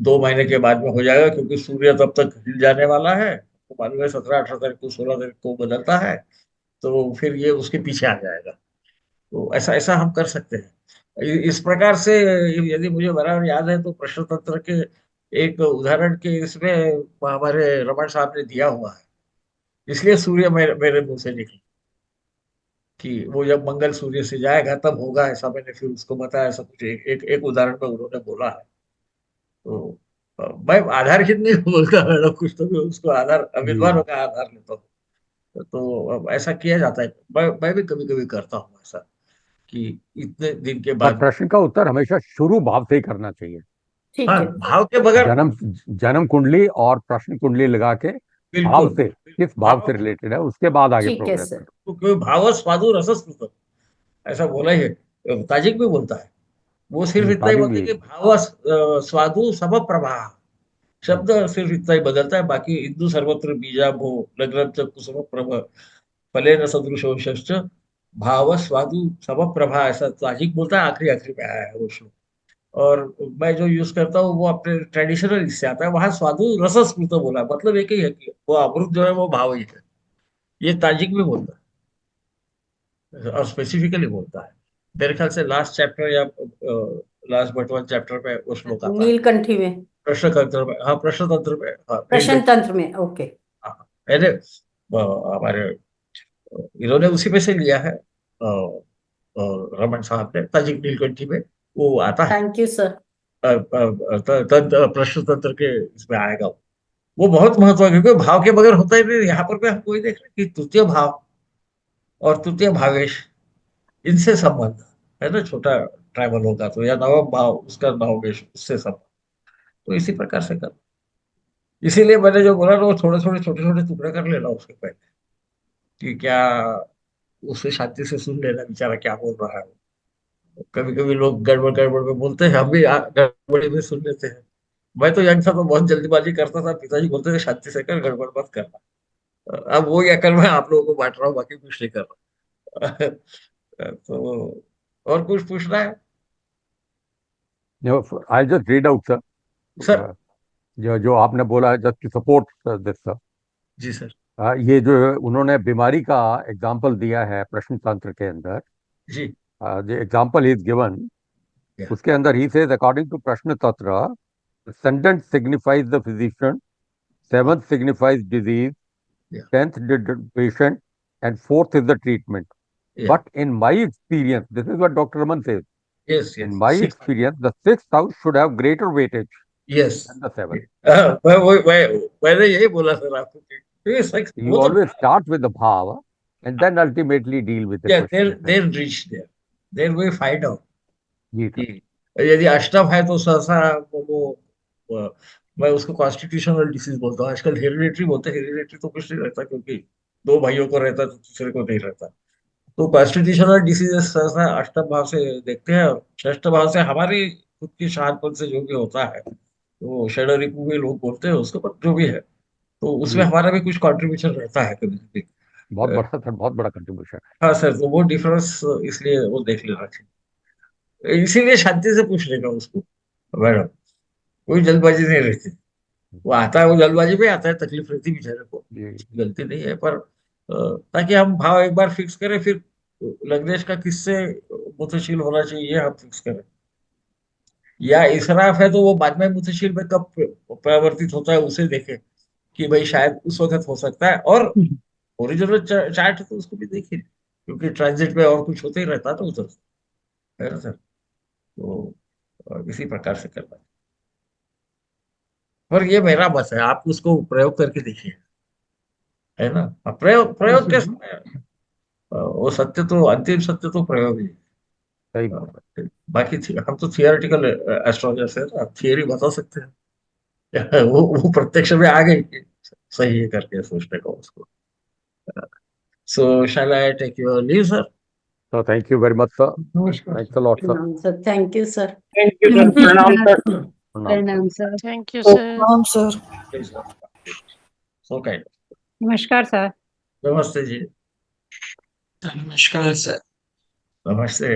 2 महीने के बाद में हो जाएगा, क्योंकि सूर्य तब तक हिल जाने वाला है, तो मालूम है 17 18 तारीख को 16 तारीख को बदलता है, तो फिर ये उसके पीछे आ जाएगा। तो ऐसा ऐसा हम कर सकते हैं, इस प्रकार से। यदि मुझे बराबर याद है तो प्रश्न तंत्र के एक उदाहरण के इसमें हमारे रमन साहब ने दिया हुआ है, इसलिए सूर्य मेरे मुंह से निकला कि वो जब मंगल सूर्य से जाएगा तब होगा, ऐसा मैंने फिर उसको बताया, ऐसा कुछ एक उदाहरण में उन्होंने बोला है। तो मैं आधारहीन नहीं बोलता मैडम, कुछ तो भी उसको आधार, जी। विद्वानों का आधार लेता हूँ। तो अब ऐसा किया जाता है, मैं भी कभी कभी करता हूँ ऐसा, कि इतने दिन के पर बाद में। प्रश्न का उत्तर हमेशा शुरू भाव से ही करना चाहिए। ठीक हाँ, है। भाव के बगैर जन्म जन्म कुंडली और प्रश्न कुंडली लगा के भाव बिल्कुल से, किस भाव से भाव, रिलेटेड है उसके बाद आगे ठीक है प्रोग्रेस सर। करो। क्योंकि भाव स्वादु रसस्मृतम, ऐसा बोला ही है, ताजिक भी बोलता है। वो सिर्फ इतना ही ताजिक बोलते भी। हैं कि भाव स्वादु सम प्रभा, शब्द सिर्फ इतना ही बदलता है, बाकी हिंदू सर्वत्र बीजा भो लग्न च कुसुम प्रभ फले न सदृशो शश्च भाव स्वादु सम प्रभा, ऐसा ताजिक बोलता है, आखिरी आखिरी में आया है वो श्लोक। और मैं जो यूज करता हूँ वो अपने ट्रेडिशनल इससे आता है, वहां स्वादु रसस्मृत बोला है। मतलब एक ही है कि वो अमृत जो है वो भाव ही है, ये ताजिक में बोलता है और स्पेसिफिकली बोलता है। मेरे ख्याल से लास्ट चैप्टर या लास्ट बट वन चैप्टर में वो श्लोक आता है, नीलकंठी में। प्रश्न तंत्र में, हाँ प्रश्न तंत्र में, हाँ प्रश्न नीलकंठ। तंत्र में। ओके। हाँ, मैंने हमारे इन्होंने उसी में से लिया है, रमन साहब ने ताजिक नीलकंठी में वो आता है। Thank you sir. प्रश्न तंत्र के इसमें आएगा वो बहुत महत्व है, क्योंकि भाव के बगैर होता ही नहीं। यहाँ पर भी हम वही देख रहे हैं कि तृतीय भाव और तृतीय भावेश, इनसे संबंध है ना, छोटा ट्राइबल होगा तो, या नवम भाव उसका नवमेश, उससे संबंध। तो इसी प्रकार से कर, इसीलिए मैंने जो बोला ना, वो थोड़े थोड़े छोटे छोटे टुकड़े कर लेना उसके पहले, कि क्या उसे शांति से सुन लेना, बेचारा क्या बोल रहा है। कभी कभी लोग गड़बड़ गड़बड़ में बोलते हैं, हम भी गड़बड़ी में सुन लेते हैं। मैं तो यंग था तो बहुत जल्दीबाजी करता था, पिताजी बोलते थे शांति से कर, गड़बड़ मत करना। अब वो या कर, मैं आप लोगों को बांट रहा हूँ, बाकी कुछ नहीं कर रहा। तो और कुछ पूछना है I just read out sir? Sir, जो जो आपने बोला, just to support this sir. जी सर। ये जो उन्होंने बीमारी का एग्जाम्पल दिया है प्रश्न तंत्र के अंदर, जी। जो एग्जाम्पल इज गिवन, या उसके अंदर ही सेज अकॉर्डिंग टू प्रश्न तंत्र Ascendant signifies the physician, seventh signifies disease, Yeah. 10th patient, and fourth is the treatment. Yeah. But in my experience, this is what Dr. Raman says. Yes, In yes. my experience, the sixth house should have greater weightage Yes. than the seventh. मैंने यही बोला sir आपको कि it's like You वो तो always start with the bhava and then ultimately deal with the yeah, question. they'll reach there. Then we find out जी sir. कि यदि अष्टम है तो सहसा वो मैं उसको कॉन्स्टिट्यूशनल डिसीज बोलता हूँ. आजकल हेरिडिटरी बोलते हैं. हेरिडिटरी तो कुछ नहीं रहता क्योंकि दो भाइयों को रहता तो दूसरे को नहीं रहता. तो कॉन्स्टिट्यूशनल डिसीजेस सहसा अष्टम भाव से देखते हैं और षष्ठ भाव से हमारी खुद की शहादपन से जो भी होता है तो षड रिपु भी लोग बोलते हैं उसके पर जो भी है तो उसमें जी. हमारा भी कुछ कंट्रीब्यूशन रहता है कभी कभी. बहुत बड़ा सर, बहुत बड़ा कंट्रीब्यूशन है. हाँ सर, तो वो डिफरेंस इसलिए वो देख लेना चाहिए. इसीलिए शांति से पूछ लेगा उसको मैडम. कोई जल्दबाजी नहीं रहती. वो आता है, वो जल्दबाजी में आता है, तकलीफ रहती है बेचारे को. जी. गलती नहीं है पर ताकि हम भाव एक बार फिक्स करें फिर लग्नेश का किससे मुतशील होना चाहिए ये हम फिक्स करें. या इसराफ है तो वो बाद में मुतशील में कब परिवर्तित होता है उसे देखें कि भाई शायद उस वक्त हो सकता है. और ओरिजिनल चार्ट है तो उसको भी देखिए क्योंकि ट्रांजिट में और कुछ होते ही रहता है तो उधर है ना सर. तो इसी प्रकार से करना है. और ये मेरा मत है, आप उसको प्रयोग करके देखिए है ना. प्रयोग प्रयोग के समय वो सत्य तो अंतिम सत्य तो प्रयोग ही है. सही बात है. बाकी हम तो थियोरेटिकल एस्ट्रोलॉजर है ना, थियरी बता सकते हैं. वो प्रत्यक्ष में आ गई कि सही है करके सोचने का उसको. So shall I take your leave sir. So thank you very much, sir. नमस्कार. Thanks a lot, sir. Sir thank you sir. Thank you sir. प्रणाम सर. प्रणाम. प्रणाम sir. Thank you sir. So kind. नमस्कार sir. नमस्ते जी. नमस्कार sir. नमस्ते.